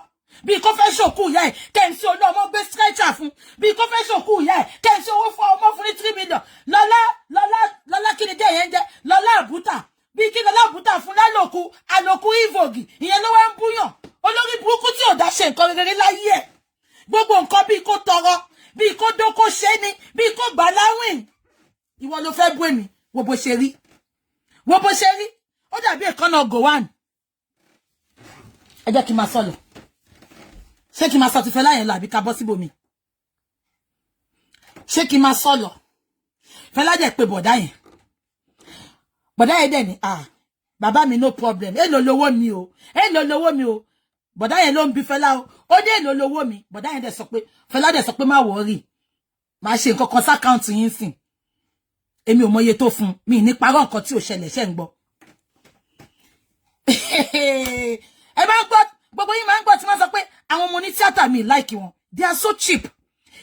Bí kò fẹ́ ṣòkú ìyá ẹ̀, kẹ́ǹsì olóòmọ gbé stretcher fún. Bí kò fẹ́ ṣòkú ìyá ẹ̀, kẹ́ǹsì owó fún ọmọ fún ní 3 million. Lọ́lá kí ni dé yẹn jẹ́? Lọ́lá àbútà. Bí kí lọ́lá àbútà fún àlòkù ìvògì. Ìyẹn ló wá ń búyàn. Olórí burúkú tí ò dá ṣe nǹkan rere láyé ẹ̀. Gbogbo nǹkan bí kò tọrọ, bí kò dóko ṣe ni, bí kò gbà láwìn. Ìwọ ló fẹ́ bú èmi, wo bó ṣe rí. Wo bó ṣe rí. Ó dàbí ìkànnà Gowon. Ẹ jẹ́ kí n máa sọ̀lọ̀. Ṣé kí n máa sọ ti Fẹlá yẹn lọ àbí ká bọ́ síbòmí? Ṣé kí n máa sọ̀lọ̀? Fẹlá dẹ̀ pé bọ̀dá yẹn. Bọ̀dá yẹn dẹ̀ ni, bàbá mi no problem. Èló lówó mi o. Èló lówó mi o. Bọ̀dá yẹn ló ń bi Fẹlá o. Ó dé èló lówó mi. Bọ̀dá yẹn dẹ̀ sọ pé, Fẹlá dẹ̀ sọ pé má worry. Má ṣe nǹkan kan s'account yín sìn. Èmi ò mọ iye tó fún mi ní parọ́ nǹkan tí ò ṣẹlẹ̀ ṣe ń gbọ́. Ẹ bá ń gbọ́ gbogbo yín máa ń gbọ́ tí wọ́n sọ pé àwọn ọmọ ní tíátà mi like wọn. They are so cheap.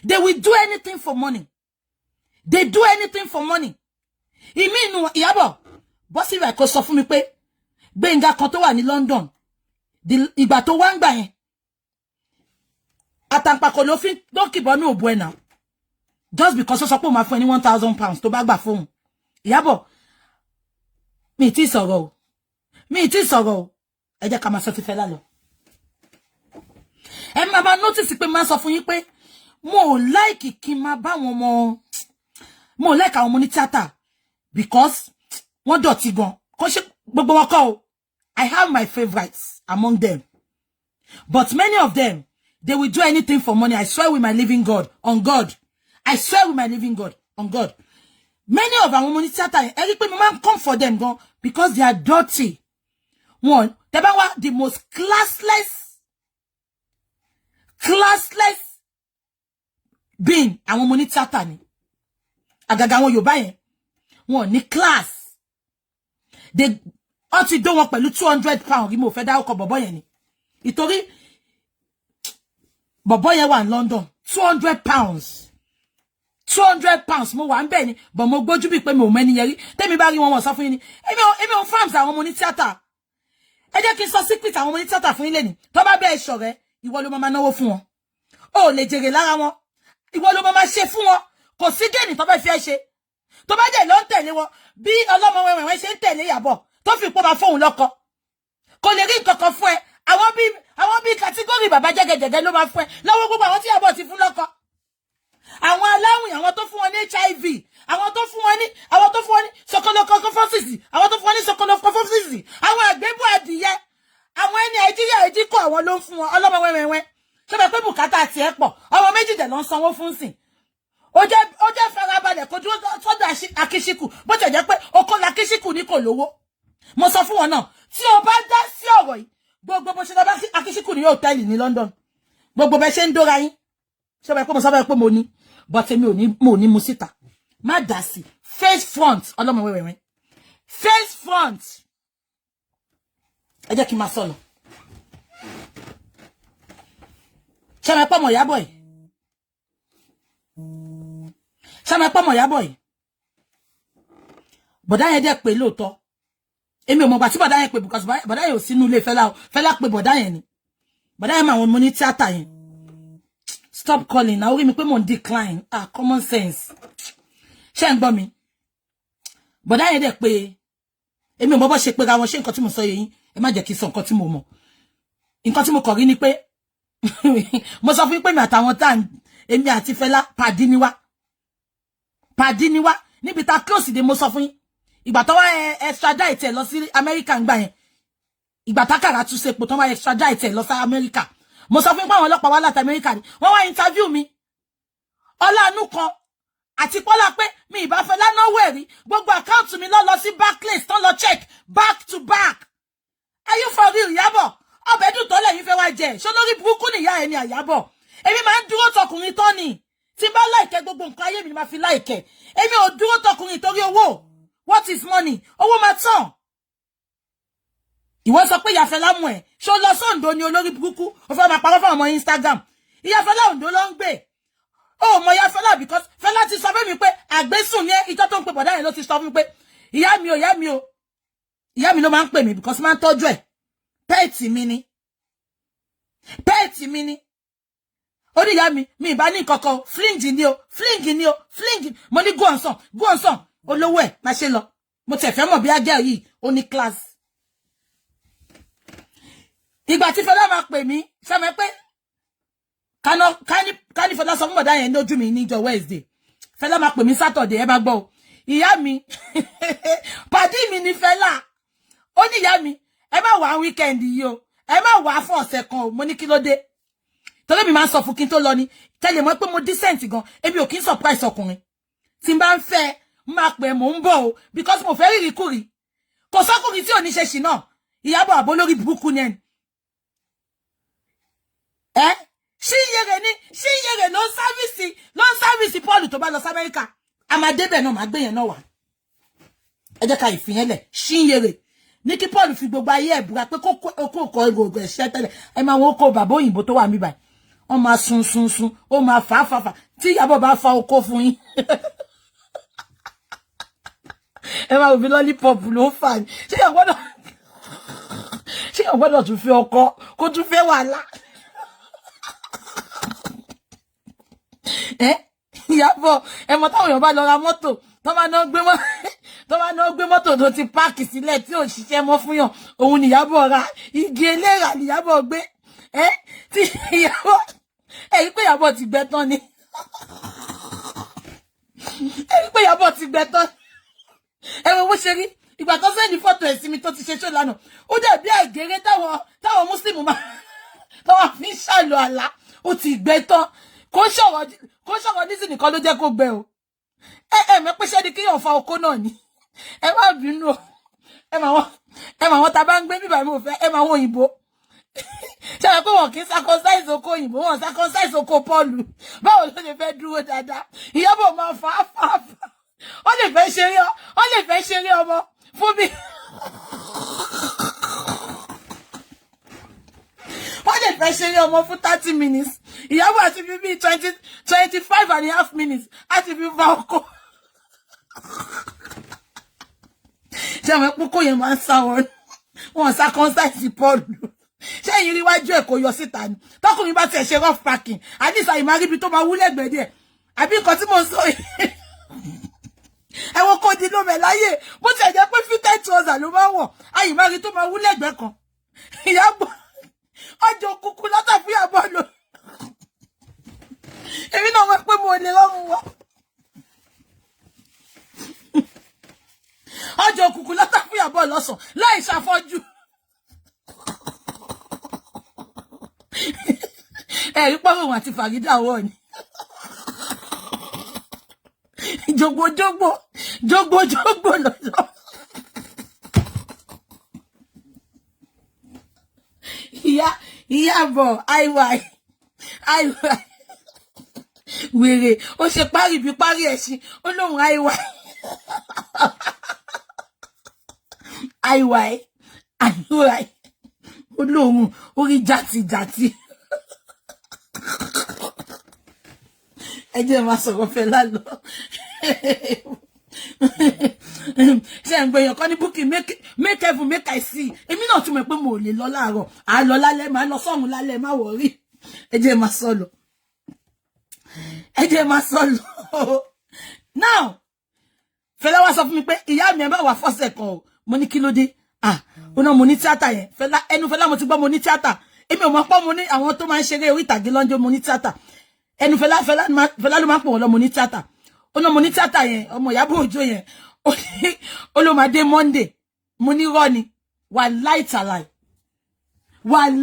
They will do anything for money. They do anything for money. Ìmí inú Iyabo Bossy rẹ̀ kò sọ fún mi pé Gbénga kan tó wà ní London ìgbà tó wá ń gbà yẹn àtàǹpàkò ló fi don kìbọnú òbú ẹ̀ náà just because ó sọ pé ó máa fún ẹ ní £1,000 tó bá gbà fóun. Ìyábọ̀ mi ti sọ̀rọ̀ o ẹ jẹ́ ká máa sọ ti Fẹlá lọ. Ẹ máa notice pé máa sọ fún yín pé mo like kí n máa bá wọn mo like àwọn ọmọ ní theater because wọ́n dọ̀tí gan kò ṣe gbogbo wọn kọ́ o. I have my favorites among them, but many of them they will do anything for money. I swear with my living God on God. I swear with my living God on God. Many of our money theater, every man come for them go because they are dirty. One, they are the most classless being our money theater ni. Agaga won Yorùbá yẹn. Wọ́n ní class. They ought do wọn pẹ̀lú £200 rí mo fẹ́ dá ọkọ bọ̀bọ́ yẹn ni. Ìtorí bọ̀bọ́ yẹn wà ní London, £200. £200 mo wà ńbẹ̀ ni, but mo gbójú bí pé mo mẹ́ni yẹn rí. Tẹ́mi bá rí wọn sọ fún yín ni. Èmi ò farms àwọn ọmọ ní theater. Ẹ jẹ́ kí n sọ secret àwọn ọmọ ní theater fún yín lẹ́ni. Tó bá bẹ́ẹ̀ ṣọ̀rẹ́, ìwọ ló máa náwó fún wọn. Ó lè jèrè lára wọn. Ìwọ ló máa ṣe fún wọn. Kò sí géènì tó bá fi ẹ́ ṣe. Tó bá jẹ́ ló ń tẹ̀lé wọn bí ọlọ́mọ wẹ̀wẹ̀ ṣe ń tẹ̀lé Ìyábọ̀ tó fi pọ́ máa fóun lọ́kọ. Kò lè rí nǹkan kan fún ẹ. Àwọn bí kàtígórì bàbá jẹ́gẹ̀jẹ̀gẹ̀ ló máa fún ẹ. Lọ́wọ́ gbogbo àwọn tí Ìyábọ̀ ti fún lọ́kọ. Àwọn aláwìn, àwọn tó fún wọn ní HIV, àwọn tó fún wọn ní sokolokofosisi, àwọn tó fún wọn ní sokolokofosisi, àwọn àgbébù adìyẹ, àwọn ẹni Nàìjíríà ìdíkọ̀ àwọn ló ń fún wọn ọlọ́mọ wẹ́wẹ́wẹ́. Ṣé bẹ́ẹ̀ pé bùkátà àti ẹ̀ pọ̀, ọmọ méjì dẹ̀ ló ń sanwó fún sìn. Ó jẹ́ farabalẹ̀ kó dúró sọ́dọ̀ Akíṣíkù, bó ṣe jẹ́ pé oko la Akíṣíkù ní kò lówó. Mo sọ fún wọn náà, tí o bá dá sí ọ̀rọ̀ yìí, gbogbo bó ṣe lọ bá Akíṣíkù ní hòtẹ́ẹ̀lì ní London. Gbogbo bẹ́ẹ̀ ṣe ń dóra yín. Ṣé bẹ́ẹ̀ pé mo sọ bẹ́ẹ̀ pé mo ní, but èmi mo ní mu síta. Má dá sí. Face front, ọlọ́mọ wẹ́wẹ́wẹ́. Face front. Ẹ jẹ́ kí n máa sọ̀rọ̀. Ṣé bẹ́ẹ̀ pé mo Ìyábọ̀ yìí? Ṣé bẹ́ẹ̀ pé mo Ìyábọ̀ yìí? Bọ̀dá yẹn dẹ̀ pé lóòótọ́. Èmi ò mọ̀ gbà tí bọ̀dá yẹn pé because bọ̀dá yẹn ò sínú ilé Fẹlá o. Fẹlá pé bọ̀dá yẹn ni. Bọ̀dá yẹn máa wọn mo ní tíátà yẹn. Stop calling. Now, me pé mo decline. Common sense. Ṣé ń gbọ́ mi? Bọ̀dá yẹn dẹ̀ pé èmi ò mọ̀ bó ṣe pé ra wọn ṣe nǹkan tí mo sọ yẹn. Ẹ má jẹ́ kí sọ nǹkan tí mo mọ̀. Nǹkan tí mo kọ̀ rí ni pé mo sọ fún pé mi àtàwọn tá èmi àti Fẹlá pàdí ni wá. Pàdí ni wá. Níbi tá close de mo sọ fún yín. Ìgbà tó wá extradite lọ sí America ńgbà yẹn. Ìgbà tá kàrà tún sepo tó wá extradite lọ sí America. Mo sọ fún pé àwọn ọlọ́pàá wá láti America ni wọ́n wá interview mi ọlánú kan àti pọ́lá pé mi ìbá Fẹlá náwó ẹ̀rí gbogbo account mi lọ sí Barclays tán lọ check back to back. Are you for real Ìyábọ̀? Ọbẹ̀dùn tó lẹ́yìn fẹ́ wá jẹ ṣó lórí burúkú nìyá ẹni Ìyábọ̀. Èmi máa ń dúró tọkùnrin tán ni tí bá láìkẹ́ gbogbo nǹkan ayé mi ni máa fi láìkẹ́. Èmi ò dúró tọkùnrin torí owó. What is money? Owó máa tán. Ìwọ sọ pé ìyá Fẹlá mú ẹ ṣó lọ sóńdó ni olórí burúkú ó fẹ́ máa parọ́ fún ọmọ Instagram. Ìyá Fẹlá Oǹdó ló ń gbé. Ó mọ ìyá Fẹlá because Fẹlá ti sọ fún mi pé àgbésùn ni ìjọ tó ń pe bọ̀dá yẹn ló ti sọ fún mi pé ìyá mi ló máa ń pè mí because máa ń tọ́jú ẹ̀. Pẹ́ẹ̀tì mi ni. Ó ní ìyá mi ìbá ní kankan fling ni o. Mo ní go on son olówó ẹ̀ máa ṣe lọ. Mo tẹ̀ fẹ́ mọ̀ bí agẹ́ yìí ó ní class. Ìgbà tí Fẹlá máa pè mí ṣé pé ká ní Fẹlá sọ fún bọ̀dá yẹn lójú mi níjọ́ Wednesday. Fẹlá máa pè mí Saturday ẹ bá gbọ́ o. Ìyá mi pàdí mi ní Fẹlá. Ó ní ìyá mi ẹ má wá weekend yìí o. Ẹ má wá fún ọ̀sẹ̀ kan o. Mo ní kí ló dé? Torí mi máa ń sọ fún kí n tó lọ ni. Tẹ́lẹ̀ mọ̀ pé mo decent gan. Èmi ò kí ń surprise ọkùnrin. Tí n bá ń fẹ́ máa pè mò ń bọ̀ o because mo fẹ́ rí kúrì. Kò sọ́kùnrin tí ò ní ṣe ṣì náà. Ìyábọ̀ àbó lórí burúkú ni ẹni. Ṣíyẹrẹ ló ń sáfíìsì Paul tó bá lọ sí Amẹ́ríkà. Àmàdébẹ̀ náà máa gbé yẹn náà wá. Ẹ jẹ́ ká ìfìyẹn lẹ̀. Ṣíyẹrẹ ní kí Paul fi gbogbo ayé ẹ̀ búra pé kókó ẹgbẹ̀gbẹ̀ ẹ̀ṣẹ́ tẹ́lẹ̀. Ẹ máa wọ́n kó bàbá òyìnbó tó wà mí báyìí. Wọ́n máa sun. Ó máa fà. Tí Ìyábọ̀ bá fa okó fún yín. ẹ máa fi lollipop ló fà ní ṣé yàn gbọ́dọ̀ tún fi ọkọ kó tún fẹ́ wàhálà Iyabo ẹ mọ̀ táwọn èèyàn bá lọ ra mọ́tò tó bá náà gbé mọ́tò tó ti páàkì sílẹ̀ tí ò ṣiṣẹ́ mọ́ fún yàn òun ni Iyabo ra igi eléra ni Iyabo gbé tí Iyabo èyí pé Iyabo ti gbẹ tán ni èyí pé Iyabo ti gbẹ tán ẹ wo bó ṣe rí ìgbà tó sẹ́ni fọ́tò ẹ̀ sí mi tó ti ṣe ṣó lánàá ó dàbí àgèrè táwọn Muslim máa táwọn fi ń ṣàlù àlá ó ti gbẹ tán kó ṣọ̀rọ̀ nísìn nìkan ló jẹ́ kó gbẹ o mẹ́ pé ṣẹ́ ni kíyàn fa oko náà ni ẹ má bínú o ẹ mà wọn ta bá ń gbé bíbá mi ò fẹ́ ẹ mà wọn òyìnbó ṣe é pé wọn kì í circumcise oko òyìnbó wọn circumcise oko Pọ́ọ̀lù báwo ló lè fẹ́ dúró dáadáa Iyabo máa fà á ó lè fẹ́ ṣeré ọmọ fún mi wọ́n lè fẹ́ ṣeré ọmọ fún 30 minutes Iyabo àti fi bí 25.5 minutes àti fi fa ọkọ ṣé àwọn ẹ̀pọ̀kọ̀ yẹn máa ń sá wọn circumcise Pọ́ọ̀lù ṣé ẹ̀yin rí wájú ẹ̀ kò yọ síta ni tọkùnrin bá tiẹ̀ ṣe rough packing àdìsá ìmáríbi tó máa wúlẹ̀ gbẹ̀dẹ̀ àbí nǹkan tí mo sọ yìí ẹ̀wọ̀n kò dín lómẹ̀ láyé bó ti ẹ̀jẹ̀ pé fitted trouser ló máa wọ̀ àyìnmárí tó máa wúlẹ̀ gbẹ̀ kan Iyabo ọjọ́ òkùnkùn látà fún Iyabo lò èmi náà wọ́n pé mo lè rọrùn wọ́n ọjọ́ òkùnkùn látà fún Iyabo lọ́sàn láì ṣàfọ́jú ẹ̀rí pọ́rọ̀ wọn àti Fàrídà wọ̀ ni jogbo lọ́sọ̀ Iyabo iy wèrè ó ṣe parí bí parí ẹ̀sìn ó lóhun iy ó lóhun orí jàtìjàtì ẹ jẹ́ máa sọ̀rọ̀ fẹ́ lálọ́ ṣe ń gbẹ̀yàn kan ní búkì make heaven make I see èmi náà tún mọ̀ pé mo lè lọ láàárọ̀ à lọ lálẹ́ máa lọ sọ́run lálẹ́ má wọ̀rí ẹ jẹ́ máa sọ lọ now Fẹlá wá sọ fún mi pé ìyá mi ẹ bá wà fọ́sẹ̀ kan o mo ní kí ló dé ó náà mo ní tíátà yẹn ẹnu Fẹlá mo ti gbọ́ mo ní tíátà èmi ò mọ̀ pọ́ mo ní àwọn tó máa ń ṣeré orí ìtàgé lọ́njọ́ mo ní tíátà ẹnu Fẹlá ló máa ń pọ̀ wọ́n lọ mo ní tíátà ó náà mo ní tíátà yẹn ọmọ Iyabo Ojo yẹn ó ló máa dé Monday mo ní rọ́ ni wà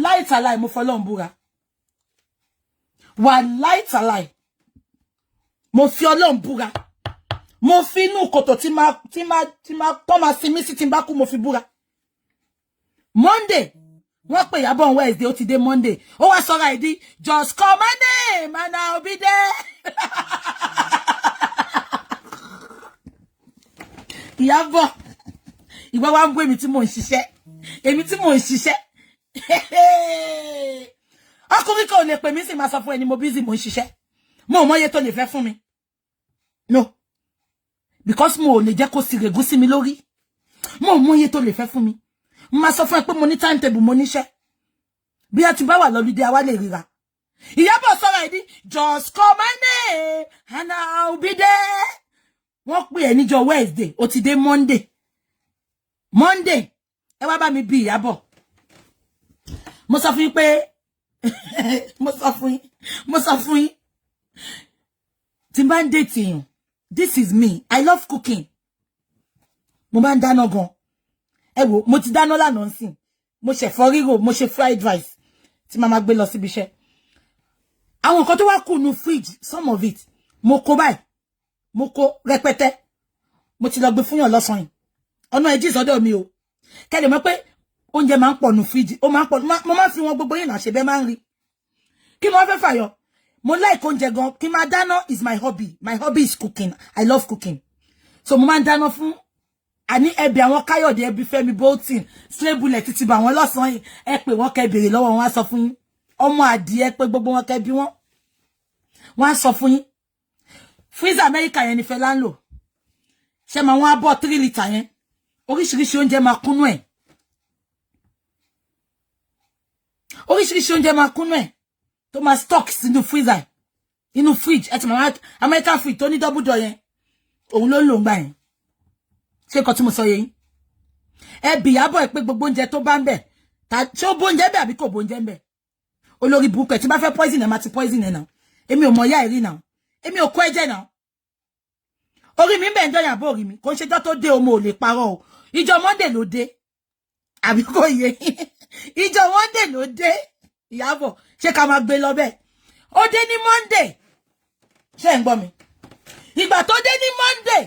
láìtàláì mo fọlọ́n búra wà láìtàláì mo fi Ọlọ́run búra mo fi inú kòtò tí máa tọ́ máa sinmi sí tí n bá kú mo fi búra Monday wọ́n pè Iyabo on Wednesday ó ti dé Monday ó wá sọ́ra ìdí just call my name and I'll be there Iyabo ìwọ wá ń bú èmi tí mò ń ṣiṣẹ́ ọkùnrin kan ò lè pè mí sì máa sọ fún ẹni mo busy mò ń ṣiṣẹ́ mo ò mọye tó lè fẹ́ fún mi no because mo ò lè jẹ́ kó sì règún sí mi lórí mo ò mọye tó lè fẹ́ fún mi máa sọ fún ẹ pé mo ní timetable mo níṣẹ́ bí a ti bá wà lọ́lùdé àwa lè ríra Iyabo sọ́ra ìdí just call my name and I'll be there wọ́n pè ẹ́ níjọ́ Wednesday ó ti dé Monday ẹ wá bá mi bí Iyabo mo sọ fún yín pé mo sọ fún yín tí n bá ń date yín this is me I love cooking mo bá ń dáná gan ẹ wò mo ti dáná lánàá nsìn mo ṣe ẹ̀fọ́ rírò mo ṣe fried rice tí màá máa gbé lọ síbi iṣẹ́ àwọn nǹkan tó wá kù nínú fridge some of it mo kó báyìí mo kó rẹpẹtẹ mo ti lọ gbé fún yàn lọ́sàn yìí ọ̀nà ẹ̀jí sọ́dọ̀ mi o kẹ́lẹ̀ mọ̀ pé oúnjẹ máa ń pọ̀ nínú fridge ó máa ń pọ̀ mo máa ń fi wọn gbogbo yìí náà ṣe bẹ́ẹ̀ máa ń rí kí ni wọ́n fẹ́ fàyọ mo like oúnjẹ gan kí máa dáná is my hobby is cooking I love cooking so mo máa ń dáná fún àní ẹbí àwọn Káyọ̀dé ẹbí Fẹ́mi Bolton stray bullet títí bá wọn lọ́sàn yìí ẹ pé wọ́n kẹ́ béèrè lọ́wọ́ wọn á sọ fún yín ọmọ adìẹ pé gbogbo wọn kẹ́ bí wọ́n á sọ fún yín freezer America yẹn ni Fẹlá ń lò ṣé máa wọ́n abọ́ 3 litre yẹn oríṣiríṣi oúnjẹ máa kúnnú ẹ̀ oríṣiríṣi oúnjẹ máa kúnnú ẹ̀ tó máa stock sínú freezer inú fridge ẹ ti máa American fridge tó ní double door yẹn òun ló ń lò ń gbà yẹn ṣé nǹkan tí mo sọ yẹn ẹ bì Iyabo ẹ pé gbogbo oúnjẹ tó bá ń bẹ ṣé ó bóúnjẹ bẹ àbí kò bóúnjẹ ń bẹ olórí burúkú ẹ tí bá fẹ́ poison ẹ máa ti poison ẹ náà èmi ò mọ ìyá ẹ̀rí náà èmi ò kó ẹ̀jẹ̀ náà orí mi ń bẹ̀ ń dọ́yà bó orí mi kò ń ṣe jọ́ tó dé ọmọ ò lè parọ́ o ìjọ Monday ló dé àbí kò yé ìjọ Monday ló dé Iyabo ṣé ká máa gbé lọ bẹ́ẹ̀ ó dé ní Monday ṣé ń gbọ́ mi ìgbà tó dé ní Monday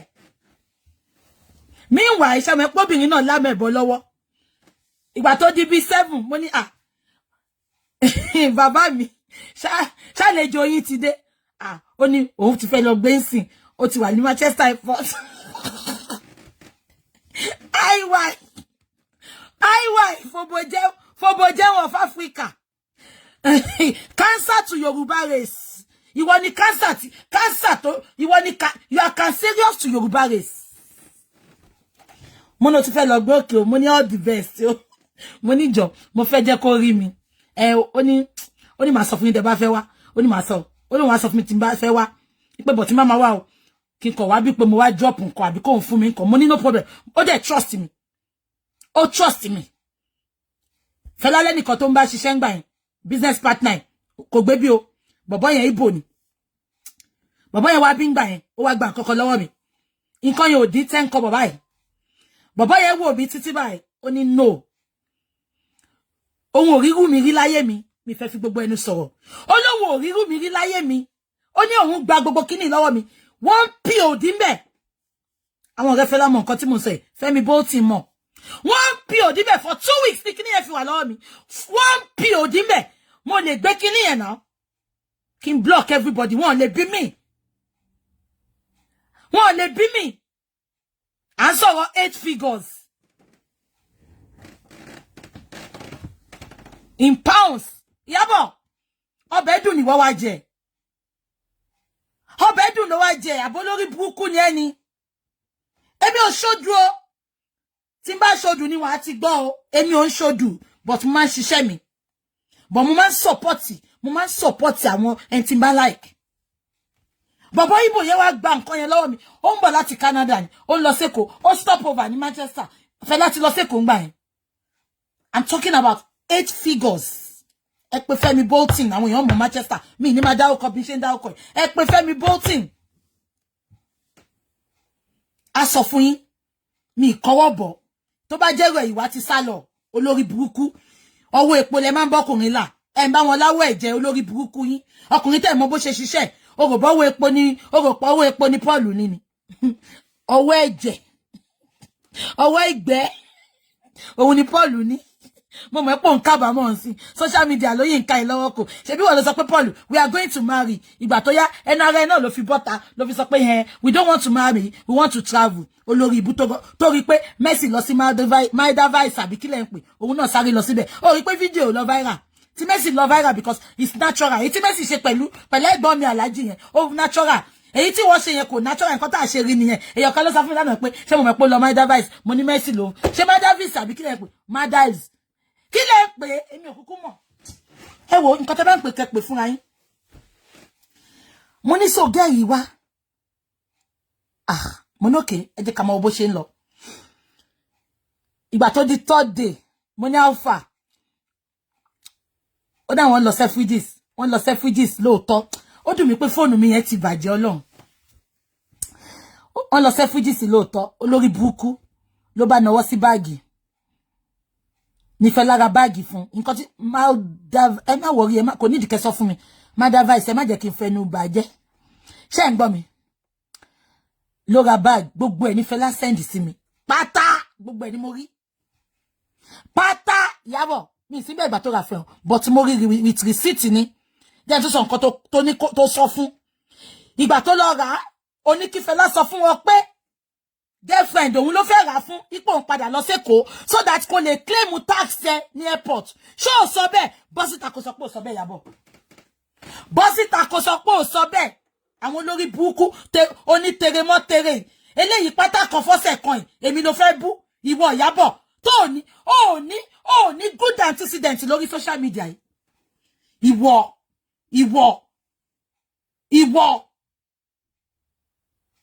meanwhile ṣe mọ̀ pé obìnrin náà lámẹ̀bọ lọ́wọ́ ìgbà tó di bí 7 mo ní bàbá mi ṣàlejò yín ti dé ó ní òun ti fẹ́ lọ gbé nsìn ó ti wà ní Manchester airport iy fobojẹ of Africa cancer to Yoruba race ìwọ ni cancer to ìwọ ni you are cancerous to Yoruba race mo no ti fẹ́ lọ gbé òkè o mo ní all the best o mo ní jọ mo fẹ́ jẹ́ kó rí mi ó ní máa sọ fún yín tẹ́ bá fẹ́ wá ó ní máa sọ fún mi tí n bá fẹ́ wá pé bọ̀ tí má máa wá o kí n kọ̀ wá bí pé mo wá drop nǹkan àbí kò ń fún mi nǹkan mo ní no problem ó dẹ̀ trust me ó trust me fẹ́lá lẹ́nìkan tó ń bá ṣiṣẹ́ ń gbà yẹn business partner kò gbé bí o bọ̀bọ́ yẹn Ìgbò ni bọ̀bọ́ yẹn wá bí ń gbà yẹn ó wá gba nǹkan kan lọ́wọ́ mi nǹkan yẹn ò dín 10 kọ́ bọ̀bá yẹn bọ̀bọ́ yẹn wò mí títí báyìí ó ní no òun ò rírú mi rí láyé mi fẹ́ fi gbogbo ẹnu sọ̀rọ̀ ó lóun ò rírú mi rí láyé mi ó ní òun gba gbogbo kíní lọ́wọ́ mi 1 POD ńbẹ̀ àwọn ọ̀rẹ́ Fẹ́lá mọ̀ nǹkan tí mo sọ yìí Fẹ́mi Bolton mọ̀ 1 POD ńbẹ̀ for 2 weeks ní kíní yẹn fi wà lọ́wọ́ mi 1 POD ńbẹ̀ mo lè gbé kíní yẹn náà kí n block everybody wọ́n lè bí mi à ń sọ̀rọ̀ 8 figures in pounds Iyabo ọbẹ̀ dùn ni wọ́n wá jẹ ọbẹ̀ dùn ló wá jẹ àbólórí burúkú ni ẹni èmi ò ṣojú o tí n bá ṣojú ni wàá ti gbọ́ o èmi ò ń ṣojú but mo máa ń ṣiṣẹ́ mi but mo máa ń support àwọn ẹni tí n bá like bọ̀bọ̀ Ìgbò yẹn wá gba nǹkan yẹn lọ́wọ́ mi ó ń bọ̀ láti Canada ni ó ń lọ sẹ́kọ̀ọ́ ó stop over ní Manchester fẹ́ láti lọ sẹ́kọ̀ọ́ ń gbà yẹn I'm talking about 8 figures ẹ pè Fẹ́mi Bolton àwọn èèyàn mọ̀ Manchester mi ní máa dárúkọ bí ṣe ń dárúkọ ẹ pè Fẹ́mi Bolton a sọ fún yín mi kọ́wọ́ bọ̀ tó bá jẹ́rọ ìwà ti sá lọ olórí burúkú ọwọ́ epo lẹ máa ń bọ́kùnrin là ẹ ń bá wọn láwọ̀ ẹ̀jẹ̀ olórí burúkú yín ọkùnrin tẹ̀ mọ́ bó ṣe ṣiṣẹ́ ọwọ́ epo ni Paul ní ọwọ́ ẹ̀jẹ̀ ọwọ́ ìgbẹ́ òun ni Paul ní mo mọ̀ pé òun kábàámọ̀ sí social media ló yín ká ẹ lọ́wọ́ kò ṣebí wọ́n lọ sọ pé Paul we are going to marry ìgbà tó yá ẹnu ara ẹ náà ló fi bọ́ta ló fi sọ pé we don't want to marry we want to travel olórí ibu tó rí pé Mercy lọ sí Maldives àbí kílẹ̀ ń pè òun náà sáré lọ síbẹ̀ ó rí pé fídíò lọ viral tí Mercy lọ viral because it's natural èyí tí Mercy ṣe pẹ̀lú ẹ̀gbọ́n mi Alhaji yẹn ó natural èyí tí wọ́n ṣe yẹn kò natural nǹkan tá a ṣe rí nìyẹn èèyàn kan ló sọ fún mi lánàá pé ṣé mo mọ̀ pé lọ Maldives mo ní Mercy lòun ṣé Maldives àbí kílẹ̀ ń pè Maldives kí lẹ ń pè èmi ò kúkú mọ̀ ẹ wo nǹkan tẹ́ bá ń pè kẹ́ pè fúnra yín mo ní so gẹ́ yìí wá mo ní òkè ẹ jẹ́ ká mọ bó ṣe ń lọ ìgbà tó di 3rd day mo ní alpha ó dá wọn lọ Selfridges lóòótọ́ ó dùn mí pé fóònù mi yẹn ti bàjẹ́ Ọlọ́run wọ́n lọ Selfridges lóòótọ́ olórí burúkú ló bá nawọ́ sí báàgì nífẹ̀ẹ́ lára báàgì fún nǹkan tí ẹ má wọrí kò nídìí kẹ́ sọ fún mi Maldives ẹ má jẹ́ kí n fẹnu bàjẹ́ ṣé ń gbọ́ mi ló ra báàgì gbogbo ẹ̀ nífẹ̀ẹ́ lá sẹ́ndì sí mi pátá gbogbo ẹ̀ ni mo rí pátá Iyabo mi sí bẹ́ẹ̀ ìgbà tó ra fẹ́ but mo rí with receipt ni jẹ́ tó sọ nǹkan tó sọ fún ìgbà tó lọ rà á oníkífẹ́lá sọ fún wọn pé girlfriend òun ló fẹ́ rà fún ipò òun padà lọ sẹ́kọ̀ọ́ so that kò lè claim tax ẹ ní airport ṣé ò sọ bẹ́ẹ̀ bọ́sítà kò sọ pé ò sọ bẹ́ẹ̀ Iyabo bọ́sítà kò sọ pé ò sọ bẹ́ẹ̀ àwọn olórí burúkú onítere mọ́ tere eléyìí pátá kan fọ́sẹ̀ kan èmi ló fẹ́ bú ìwọ Iyabo tó ní good antecedent lórí social media yìí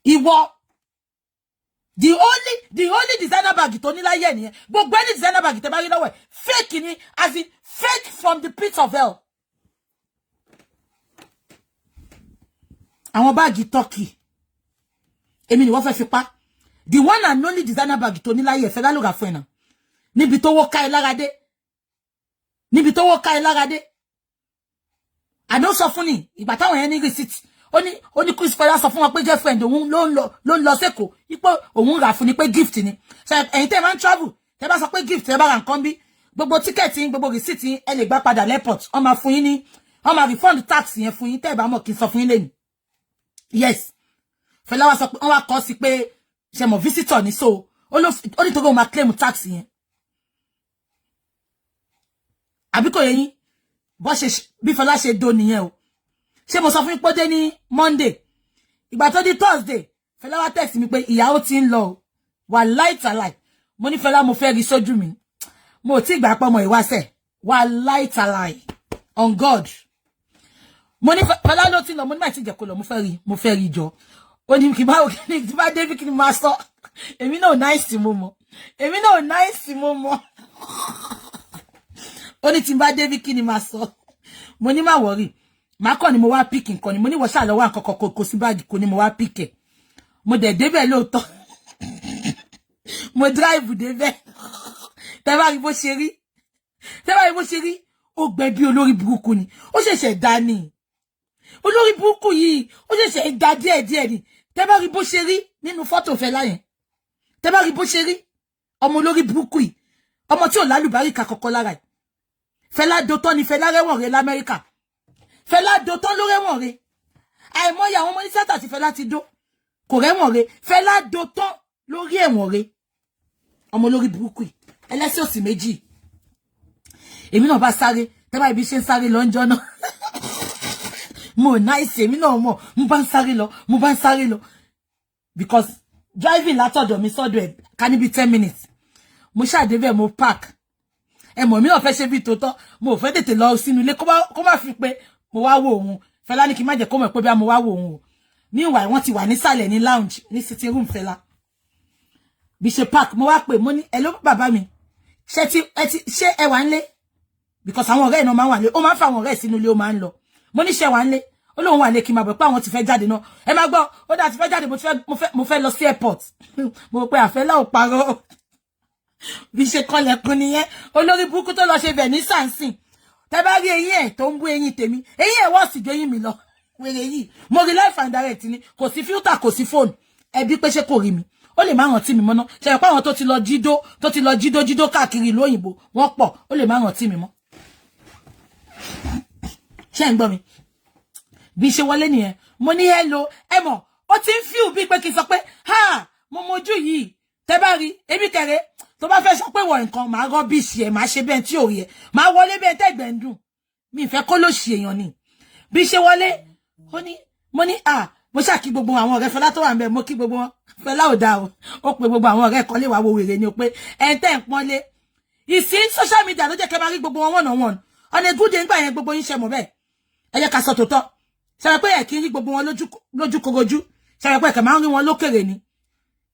ìwọ the only designer bag tó ní láyé nìyẹn gbogbo any designer bag tẹ́ bá rí lọ́wọ́ ẹ̀ fake ni as in fake from the pit of hell. Àwọn báàgì Turkey èmi ni wọ́n fẹ́ fi pa the one and only designer bag tó ní láyé Fẹlá ló rà fún ẹ náà níbi tó wó ká ẹ lára dé àdó sọ fún ni ìgbà táwọn yẹn ní receipt ó ní Chris Fẹlá sọ fún wọn pé girlfriend òun ló ń lọ sẹ́kọ̀ọ́ ipò òun rà fún ni pé gift ni ṣe ẹ̀yin tẹ́ máa ń travel tẹ́ bá sọ pé gift ẹ bá ra nǹkan bí gbogbo ticket yín gbogbo receipt yín ẹ lè gbà padà airport wọ́n máa fún yín ní wọ́n máa refund tax yẹn fún yín tẹ́ bá mọ̀ kí n sọ fún yín lẹ́yìn yes Fẹlá wá sọ pé wọ́n wá kọ sí pé ṣe mo visitor ni so ó ní tó go máa claim tax yẹn àbí kò yé yín bó ṣe bí Fẹlá ṣe do nìyẹn o ṣé mo sọ fún yín pé dé ní Monday ìgbà tó di Thursday Fẹlá wá text mi pé ìyàwó ti ń lọ wà láìtàláì mo ní Fẹlá mo fẹ́ rí sójú mi mo ti gbà pé ọmọ ìwáṣẹ̀ wà láìtàláì on God mo ní Fẹlá ló ti lọ mo ní má ti jẹ́ kó lọ mo fẹ́ rí jọ ó ní kí bá David kí ni máa sọ èmi náà nice mo mọ̀ ó ní tí bá David kí ni máa sọ mo ní má worry má kọ́ ni mo wá pick nǹkan ni mo ní wọ́n ṣá lọ wá nǹkan kò sí báàgì kò ní mo wá pick ẹ̀ mo dẹ̀ débẹ̀ lóòótọ́ mo drive débẹ̀ tẹ́ bá rí bó ṣe rí ó gbẹ bí olórí burúkú ni ó ṣẹ̀ṣẹ̀ dá ni olórí burúkú yìí ó ṣẹ̀ṣẹ̀ dá díẹ̀ ni tẹ́ bá rí bó ṣe rí nínú fọ́tò Fẹlá yẹn tẹ́ bá rí bó ṣe rí ọmọ olórí burúkú yìí ọmọ tí ò lálùbáríkà kọ́kọ́ lára ẹ̀ Fẹlá dotọ́ ni Fẹlá rẹ́wọ̀n rẹ̀ l'Amẹ́ríkà Fẹlá dotọ́ ló rẹ́wọ̀n rẹ̀ àìmọye àwọn ọmọ oníṣẹ́ta tí Fẹlá ti dó kò rẹ́wọ̀n rẹ̀ Fẹlá dotọ́ lórí ẹ̀wọ̀n rẹ̀ ọmọ olórí burúkú yìí ẹlẹ́sẹ̀ òsì méjì èmi náà bá sáré tẹ́ bá ibi ṣe ń sáré lọ́njọ́ náà mo nice èmi náà mọ̀ mo bá ń sáré lọ because driving látọ̀dọ̀ mi sọ́dọ̀ ẹ̀ ká níbi 10 minutes mo ṣàdébẹ̀ mo park ẹ mọ̀ mi náà fẹ́ ṣe bí tòótọ́ mo fẹ́ tètè lọ sínú ilé kó má fi pé mo wá wo òun Fẹlá ní kí n má jẹ́ kó mọ̀ pé bí mo wá wo òun o meanwhile wọ́n ti wà nísàlẹ̀ ní lounge ní sitting room Fẹlá bí ṣe park mo wá pè mo ní hello bàbá mi ṣé ẹ wà nílé because àwọn ọ̀rẹ́ náà máa wà nílé ó máa ń fa àwọn ọ̀rẹ́ sínú ilé ó máa ń lọ mo ní ṣé wà nílé ó lóun wà nílé kí n máa bọ̀ pé àwọn ti fẹ́ jáde náà ẹ máa gbọ́ ó dá ti fẹ́ jáde mo fẹ́ lọ sí airport mo pé Àfẹ́lá ò parọ́ bí ṣe kọlẹ̀kùn nìyẹn olórí burúkú tó lọ ṣe bẹ̀ ní sàǹsìn tẹ́ bá rí eyín ẹ̀ tó ń bú eyín tèmi eyín ẹ̀ wọ́n sì ju eyín mi lọ wèrè yìí mo rí life and direct ni kò sí filter kò sí phone ẹbí pé ṣé kò rí mi ó lè má rántí mi mọ́ náà ṣe pé àwọn tó ti lọ jídó káàkiri ìlú òyìnbó wọ́n pọ̀ ó lè má rántí mi mọ́ ṣé ń gbọ́ mi bí ṣe wọlé nìyẹn mo ní hello ẹ mọ̀ ó ti ń feel bí pé kí n sọ pé ha mo mojú yìí tẹ́ bá rí ebi kẹrẹ tó bá fẹ́ sọ pé wọ nǹkan máa rọ́bìṣì ẹ̀ máa ṣe bẹ́ẹ̀ tí ò rí ẹ̀ máa wọlé bẹ́ẹ̀ tẹ́gbẹ̀ ń dùn mi ìfẹ́ kó ló ṣì èèyàn ni bí ṣe wọlé mo ní mo ṣàkí gbogbo àwọn ọ̀rẹ́ Fẹlá tó wà ń bẹ̀ mo kí gbogbo wọn Fẹlá ò dáa ó pe gbogbo àwọn ọ̀rẹ́ kan lè wá wo wèrè ni ó pé ẹ̀ ń tẹ́ ń pọ́nlé ìsín social media ló jẹ́ kẹ́ máa rí gbogbo wọn one on a good day nígbà yẹn gbogbo yín ṣe mọ̀ bẹ́ẹ̀ ẹ jẹ́ ká sọ tòótọ́ ṣe pé ẹ̀ kí ń rí gbogbo wọn lójúkorojú ṣe pé ẹ̀kẹ́ máa ń rí wọn lókèrè ni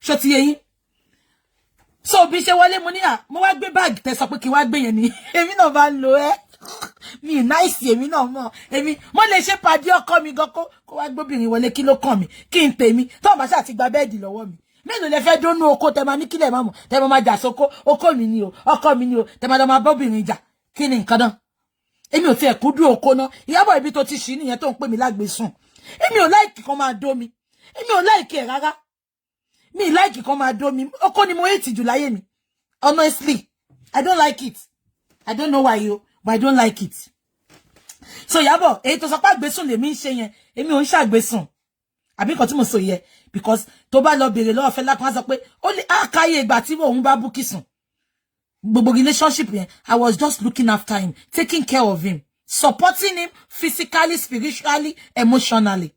ṣó ti yé yín so bí ṣe wọlé mo ní mo wá gbé báàgì tẹ́ sọ pé kí wá gbé yẹn ni èmi náà bá ń lo mi nice èmi náà mọ̀ èmi mo lè ṣe pàdé ọkọ mi gan kó wá gbóbìnrin wọlé kí ló kàn mí kí n tèmi tó bá ṣáà ti gba bẹ́ẹ̀dì lọ́wọ́ mi mélòó lẹ fẹ́ dónú oko tẹ́ máa ní kílẹ̀ máa mọ̀ tẹ́ máa jà sóko oko mi ni o ọkọ mi ni o tẹ́ máa lọ máa bóbìnrin jà kí ni nǹkan náà èmi ò tiẹ̀ kúndùn oko náà Ìyábọ̀ ibi tó ti ṣì nìyẹn tó ń pè mí lágbèsùn èmi ò láìkì kan máa dó mi èmi ò láìkì ẹ̀ rárá mi láìkì kan máa dó mi oko ni mo hate jù láyé mi honestly I don't like it I don't know why but I don't like it so Ìyábọ̀ èyí tó sọ pé àgbésùn lèmi ń ṣe yẹn èmi ò ń ṣàgbésùn àbí nǹkan tí mo sọ yẹ because tó bá lọ bèrè lọ́wọ́ Fẹlá kan sọ pé ó lè àkáyé ìgbà tí òun bá bú kìsùn gbogbo relationship yẹn I was just looking after him taking care of him supporting him physically spiritually emotionally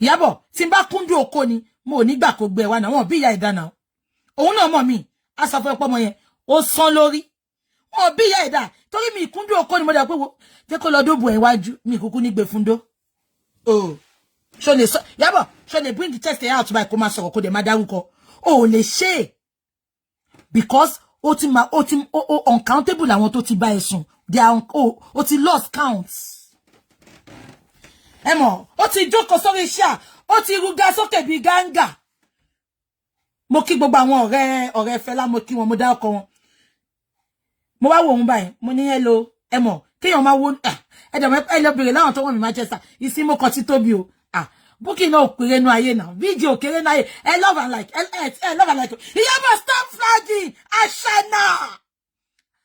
Ìyábọ̀ tí n bá kúndùn oko ni mo ní gbà kó gbé wa náà wọ́n bí ìyá ẹ̀dá náà òun náà mọ̀ mí a sọ fún ọmọ yẹn ó sán lórí wọ́n bí ìyá ẹ̀dá torí mi ìkúndú oko ni mo dà pé wo jẹ́ kó lọ dóbò iwájú mi kúkú ní gbé fúndó oh so le Iyabo so le bring the test out by kó má sọ̀rọ̀ kó dé má dárúkọ o lè ṣe because o ti uncountable àwọn tó ti bá ẹ̀sùn they are o ti lost counts ẹ mọ̀ o ti jókòó sórí iṣẹ́ o ti ruga sókè bí ganga mo kí gbogbo àwọn ọ̀rẹ́ Fẹlá mo kí wọn mo dá ọkọ wọn mo wá wò wọn báyìí mo ní hello ẹ mọ̀ kéèyàn máa wo ẹ lọ bèrè láwọn tó wọ́n mi Manchester ìsìn mo kàn ti tóbi o booking no kéré nu ayé now video kéré na ayé I love and like Iyabo stop flagging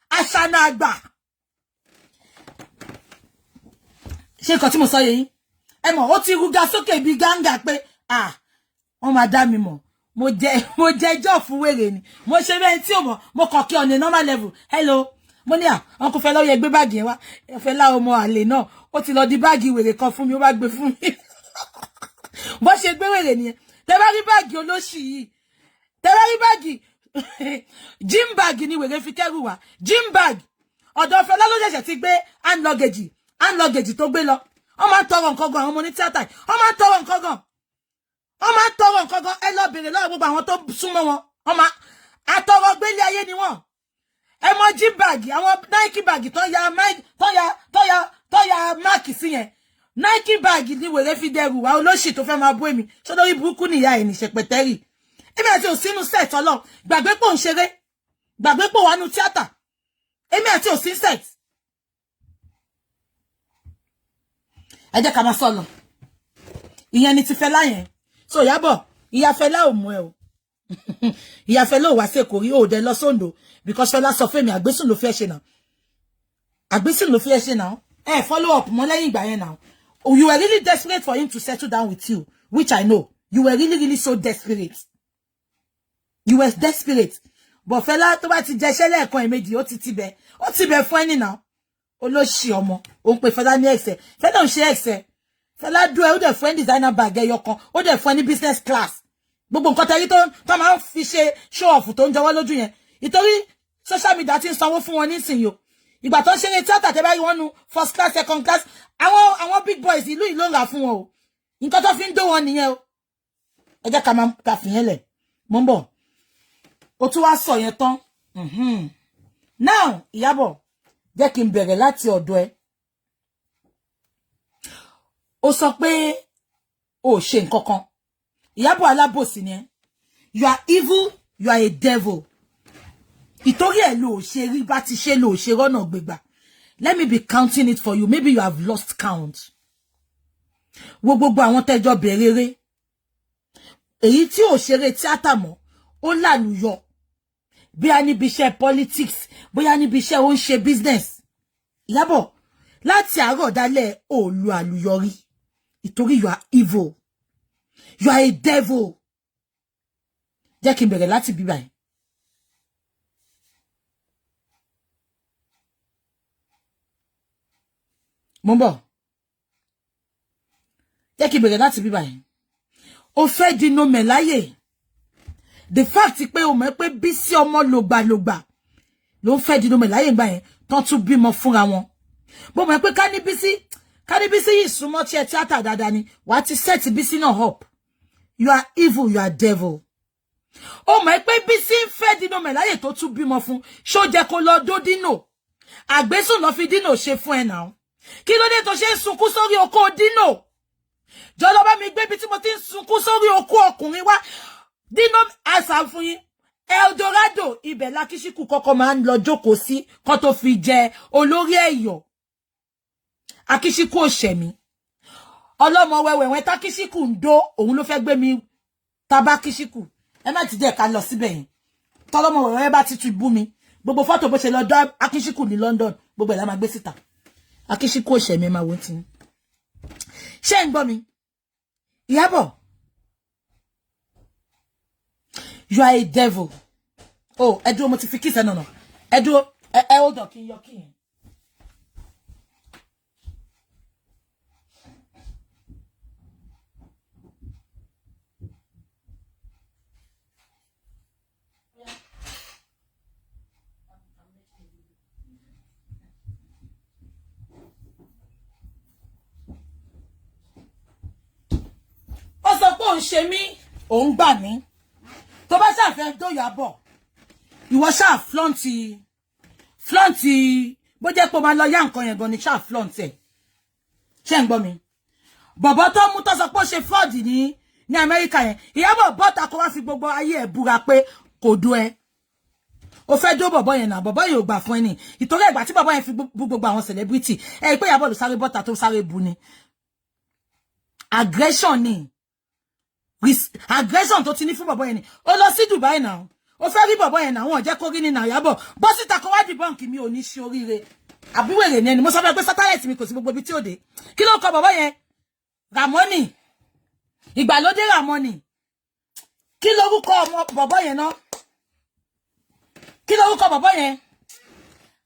ashana àgbà ṣé nǹkan tí mo sọ yẹn ẹ mọ̀ ó ti ruga sókè bí ganga pé wọ́n máa dá mi mọ̀ mo jẹ job fún wèrè ni mo ṣe bẹ́ẹ̀ tí o mọ̀ mo kàn kí on a normal level hello mo ní uncle Fẹlá ó yẹ gbé báàgì yẹn wá Fẹlá ọmọ àlè náà ó ti lọ di báàgì wèrè kan fún mi ó bá gbé fún mi bó ṣe gbé wèrè nìyẹn tẹ́ bá rí báàgì olóṣì yìí tẹ́ bá rí báàgì gym bag ni wèrè fi kẹ́rù wá gym bag ọ̀dọ̀ Fẹlá ló ṣẹ̀ṣẹ̀ ti gbé hand luggage tó gbé lọ wọ́n máa ń tọrọ nǹkan gan àwọn ọmọ ní tíátà wọ́n máa ń tọrọ nǹkan gan ẹ lọ bèrè lọ́wọ́ gbogbo àwọn tó súnmọ́ wọn wọ́n máa àtọrọ gbélé ayé ni wọ́n ẹ mọ gym bag àwọn Nike bag tó ya máàkì sí yẹn Nike bag ni wèrè fi dẹrù wá olóṣì tó fẹ́ máa bú èmi ṣé lórí burúkú nìyá ẹ̀ ní ṣẹpẹtẹ́rì èmi àti òsínú set ọlọ́run gbàgbé pò ń ṣeré gbàgbé pò wánú tíátà èmi àti òsín set ẹ jẹ́ ká máa sọ lọ ìyẹn ni ti Fẹlá yẹn so Iyabo ìyá Fẹlá ò mú ẹ o ìyá Fẹlá ò wá sí Èkó rí ó dẹ lọ sóńdó because Fẹlá sọ fún mi àgbésùn ló fi ẹ ṣe náà follow up mọ́ lẹ́yìn ìgbà yẹn náà you were really desperate for him to settle down with you, which I know. You were really so desperate. You were desperate. But Fẹlá tó bá ti jẹ́ṣẹ́ lẹ́ẹ̀kan ẹ̀mejì ó ti bẹ̀ fún ẹni náà. Olóṣì ọmọ. Ó ń pe Fẹlá ní ẹ̀ṣẹ̀. Fẹlá ń ṣe ẹ̀ṣẹ̀. Fẹlá dúró ó dẹ̀ fún ẹni designer bag ẹyọ kan. Ó dẹ̀ fún ẹni business class. Gbogbo nǹkan tẹ́rí tó máa ń fi ṣe show off tó ń jọwọ́ lójú yẹn. Ìtorí social media ti ń sanwó fún wọn nísìnyí o. Ìgbà tó ń ṣeré tíátà tẹ́ bá rí wọn nu first class second class àwọn big boys ìlú ìlú ń rà fún wọn o nǹkan tó fi ń dó wọn nìyẹn o ẹ jẹ́ ká máa ka fìyẹn lẹ̀ mo ń bọ̀ o tún wá sọ yẹn tán now Iyabo jẹ́ kí n bẹ̀rẹ̀ láti ọ̀dọ̀ ẹ ó sọ pé o ṣe nǹkan kan Iyabo alábòsí ni ẹ you are evil you are a devil ìtorí ẹ̀ ló ṣe rí bá ti ṣe ló ṣe rọ́nà gbégbà let me be counting it for you maybe you have lost count wo gbogbo àwọn tẹ́jọ́ bẹ̀rẹ̀rẹ̀ èyí tí ò ṣeré tíátà mọ́ ó làlùyọ bí a níbi iṣẹ́ politics bóyá níbi iṣẹ́ ó ń ṣe business Iyabo láti àárọ̀ dálẹ̀ ó lu àlùyọrí ìtorí you are evil you are a devil jẹ́ kí n bẹ̀rẹ̀ láti bí báyìí. Mo ń bọ̀ jẹ́ kí n bẹ̀rẹ̀ láti bí báyìí ó fẹ́ Dino mẹ́láyè the fact pé o mọ̀ pé Bísí ọmọ lògbàlògbà ló ń fẹ́ Dino mẹ́láyè gbà yẹn tán tún bímọ fúnra wọn bó mọ̀ pé ká ní Bísí yìí súnmọ́ tí ẹ tíátà dáadáa ni wàá ti set Bísí náà up you are evil you are devil ó mọ̀ pé Bísí ń fẹ́ Dino mẹ́láyè tó tún bímọ fún ṣó jẹ́ kó lọ dó Dino àgbésùn lọ fi Dino ṣe fún ẹ náà kí ló dé tó ṣe ń sunkún sórí oko Dino jọlọ bá mi gbé bí tí mo ti ń sunkún sórí oko ọkùnrin wá Dino àṣà fún yín Eldorado ibẹ̀ l'Akíṣíkù kọ́kọ́ máa ń lọ jókòó sí kan tó fi jẹ olórí ẹ̀yọ̀ Akíṣíkù òṣèmí ọlọ́mọ wẹ́wẹ́wẹ́ t'Akíṣíkù ń dó òun ló fẹ́ gbé mi taba Akíṣíkù ẹ má ti jẹ́ ká lọ síbẹ̀ yẹn tọ́lọ́mọ wẹ́wẹ́ bá ti tún bú mi gbogbo fọ́tò bó ṣe lọ dá Akíṣíkù ní London gbogbo ẹ̀ la máa gbé síta Akíṣíkù òṣèmí máa wọ́n ti ní ṣé ń gbọ́ mi Iyabo you are a devil oh ẹ dúró mo ti fi kiss ẹ nà ẹ dúró ẹ hold on kí n yọ kí yẹn. ń ṣe mí ò ń gbà mí tó bá ṣá fẹ́ do Iyabo ìwọ ṣá flaunt bó jẹ́ pé o máa lọ yá nǹkan yẹn gan ni ṣá flaunt ẹ̀ ṣé ń gbọ́ mi bọ̀bọ̀ tó mú tó sọ pé ó ṣe fraud ní Amẹ́ríkà yẹn Iyabo bọ́ta kó wá fi gbogbo ayé ẹ̀ búra pé kò do ẹ ó fẹ́ dó bọ̀bọ̀ yẹn náà bọ̀bọ̀ yẹn ò gbà fún ẹni ìtorí ẹ̀gbà tí bọ̀bọ̀ yẹn fi bú gbogbo àwọn celebrity ẹ̀ pé Iyabo ló sáré bọ́ta tó sáré bu ni aggression ni aggression tó ti ní fún bọ̀bọ̀ yẹn ni ó lọ sí Dubai náà ó fẹ́ rí bọ̀bọ̀ yẹn náà wọn ò jẹ́ kó rí ní náà Iyabo bọ́ síta kó wá debunk mi ò ní ṣe oríire àbúwèrè ni ẹni mo sọ fẹ́ pé satellite mi kò sí gbogbo ibi tí ó dé kí ló kọ bọ̀bọ̀ yẹn Ramoni ìgbàlódé Ramoni kí lórúkọ ọmọ bọ̀bọ̀ yẹn náà kí lórúkọ bọ̀bọ̀ yẹn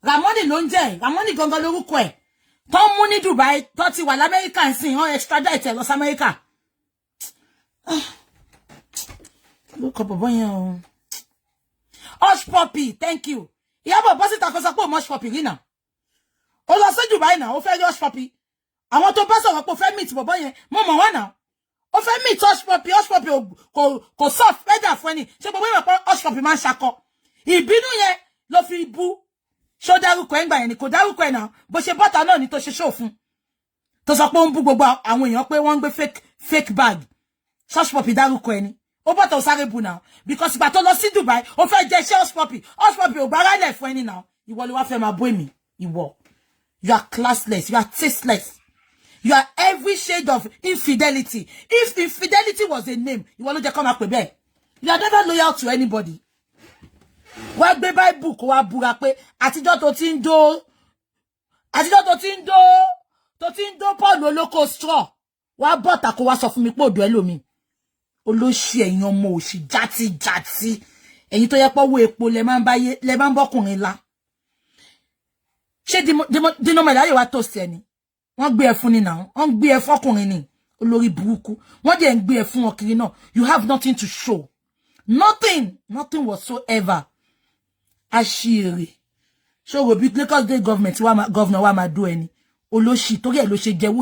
Ramoni ló ń jẹ́ Ramoni gangan lórúkọ ẹ̀ tó ń mú ní Dubai tó ti wà l'Amẹ́ríkà ń sìn wọ́n extradite lọ sí Amẹ́ríkà lórúkọ bọ̀bọ̀ yẹn o Hush Puppy thank you Iyabo bọ́sítà kó sọ pé Hush Puppy rí náà ó lọ sí Dubai náà ó fẹ́ rí Hush Puppy àwọn tó bá sọ̀rọ̀ pé ó fẹ́ meet bọ̀bọ̀ yẹn mo mọ̀ wọ́n náà ó fẹ́ meet Hush Puppy kò soft fẹ́jà fún ẹni ṣé gbogbo ìwé pé Hush Puppy máa ń ṣakọ ìbínú yẹn ló fi bú ṣó dárúkọ ẹ̀ ń gbà yẹn ni kò dárúkọ ẹ̀ náà bó ṣe bọ́tà náà ni tó ṣe ṣó fún tó sọ pé ó ń bú gbogbo àwọn èèyàn pé wọ́n ń gbé fake bag Hush Puppy dárúkọ ẹ̀ ni ó bọ́tà ó sáré bú náà because ìgbà tó lọ sí Dubai ó fẹ́ jẹ́ iṣẹ́ Hush Puppy ò gbára lẹ̀ fún ẹni náà ìwọ ló wá fẹ́ máa bú èmi ìwọ you are classless you are tasteless you are every shade of infidelity if infidelity was a name ìwọ ló jẹ́ kó máa pè bẹ́ẹ̀ you are never loyal to anybody wá gbé Bible kó wá búra pé àtijọ́ tó ti ń dó Paul olóko straw wá bọ́ta kó wá sọ fún mi pé òdò ẹlòmí olóṣì ẹ̀yin ọmọ òṣì játijàti ẹ̀yin tó yẹ pé owó epo lẹ máa ń bọ́kùnrin la ṣé Dino mẹ́láyè wá tó sí ẹni wọ́n gbé ẹ fún ni náà wọ́n gbé ẹ fọ́kùnrin ni olórí burúkú wọ́n dẹ̀ ń gbé ẹ fún ọkùnrin náà you have nothing to show nothing whatsoever àṣírí ṣòro bí Lagos State government governor wa máa dó ẹni olóṣì torí ẹ̀ ló ṣe jẹ́wó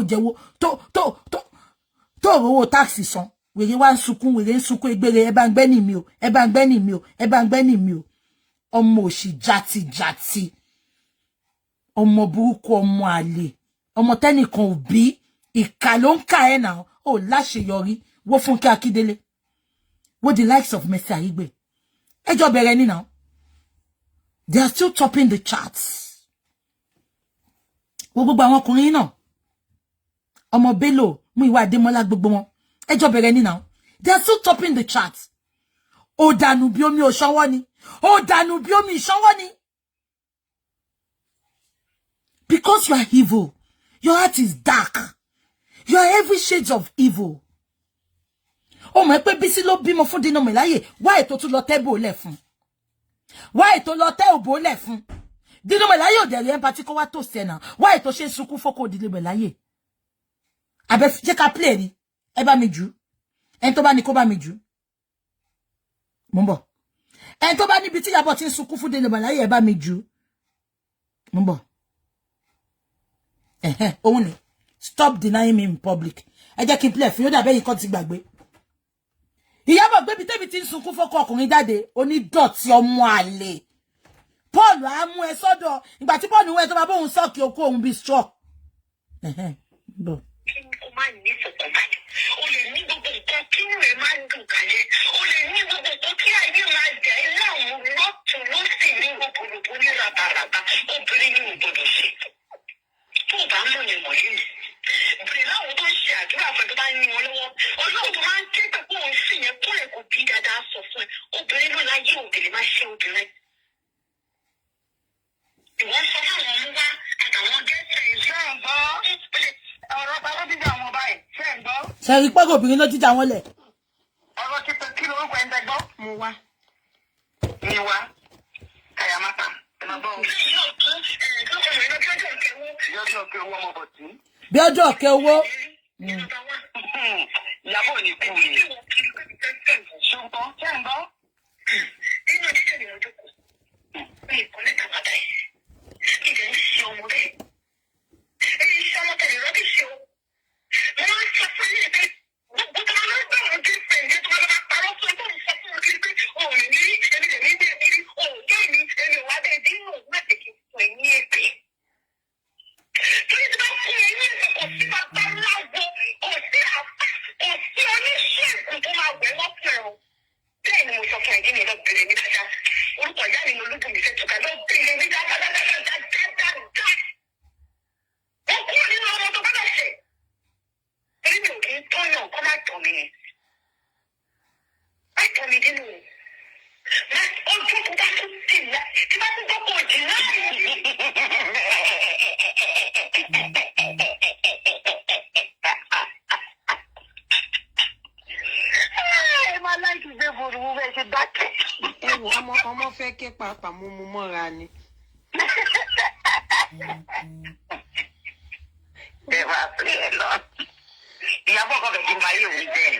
tó rówó táàsì san wèrè wá ń sunkún egbére ẹ bá ń gbẹ́nì mi o ọmọ òṣì játijàti ọmọ burúkú ọmọ àlè ọmọ tẹ́nìkan ò bí ìkà ló ń kà ẹ́ náà ó láṣeyọrí wo Fúnkẹ́ Akíndélé wo the likes of Mercy Aigbe ẹjọ́ bẹ̀rẹ̀ ní náà they are still topping the charts wo gbogbo àwọn ọkùnrin náà ọmọ Bello Múyìwá Adémọ́lá gbogbo wọn ẹjọ́ bẹ̀rẹ̀ ní náà they are still topping the charts ó dànù bí omi ìṣanwọ́ ni because you are evil your heart is dark you are every shades of evil ó mọ̀ pé Bísí ló bímọ fún Dino Melaye wá ètò tún lọ tẹ́bò lẹ̀ fún wá ètò lọ tẹ́ òbò lẹ̀ fún Dino Melaye ò dẹ̀rẹ̀ empathy kó wá tó sẹ́nà wá ètò ṣe ń sunkún fọ́kọ́ Dino Melaye àbẹ́ jẹ́ ká play ni ẹ bá mi jù ẹni tó bá ní kó bá mi jù mo ń bọ̀ ẹni tó bá níbi tí Iyabo ti ń sunkún fún Dino Melaye ẹ bá mi jù mo ń bọ̀ òun ni stop denying me in public ẹ jẹ́ kí n play fún yóò dàbẹ́ yìí kan ti gbàgbé Iyabo gbébi tẹ́bi ti ń sunkún fọ́kọ́ ọkùnrin jáde onídọ̀tí ọmọ àlè Paul á mú ẹ sọ́dọ̀ ìgbà tí Paul wẹ́ tó bá bóun sọ́ọ̀kì okó òun bí straw bọ̀. O máa ní ìfọ̀kànbalẹ̀ o lè ní gbogbo nǹkan kí rẹ̀ máa dùn kalẹ̀ o lè ní gbogbo nǹkan kí ayé máa jẹ́ láwọn lọ́tún lọ́sìn ní gbogbo ní rabaraba obìnrin ní ògbọ́dọ̀ ṣe tó o bá mọ̀ yẹn wọ̀nyí ni bèrè láwọn tó ń ṣe àdúrà fún ẹ tó bá ní wọn lọ́wọ́ ọlọ́run tó máa ń ké pé kó o sì yẹn kó rẹ̀ kó bí dáadáa sọ fún ẹ obìnrin ló láyé ògèlè máa ṣe obìnrin. Ìwọ́n sọ fún àwọn ọmọ wa àtàwọn gẹ́sẹ̀ ìṣẹ́ ọ̀gbọ́ ọ̀rọ̀ bá ló díjà wọn báyìí ṣé ń gbọ́. ṣe rí pé obìnrin ló díjà wọn lẹ̀. ọ̀rọ̀ ti pé kí lórúkọ ẹ̀ ń tẹ́gbọ́. mo wá. mi wá kàyàmáta ẹ máa bọ́. bí ọjọ́ ọ̀kẹ́ owó. Ìyàbọ̀ ní kú ni. ṣùgbọ́n ṣé ń gbọ́. nínú dídè ni mo jókòó. mi ìkọ́lé kàbàdà yìí. kí lè ní ṣe ọmọ bẹ́ẹ̀. èyí ṣe ọmọ tẹ̀lé rọ́bì ṣe o. wọ́n á sọ fún mi pé gbogbo ọmọ ló gbọ́ ọ̀rọ̀ jésù. orúkọ ìyá mi olúkú mi ṣe tùkà ló bèrè mi dáadáa. Wọ́n kúrò nínú ọmọ tó gbọ́dọ̀ ṣe. Èmi mi ò kì í tọ́yàn kó má tọ̀ mí. Má tọ̀ mí nínú. Ojú kò bá tún tì lá. Tí bá tún gbọ́ kò jì láì. Ẹ máa láìkí gbé burúkú bẹ́ẹ̀ ṣe dákẹ́. Ẹ wo ọmọ fẹ́ ké pàápàá mú mọ́ra ni. Ẹ máa pè é lọ. Ìyàbọ̀ kan kẹ̀ kí n bá yé òun jẹ́ ẹ̀.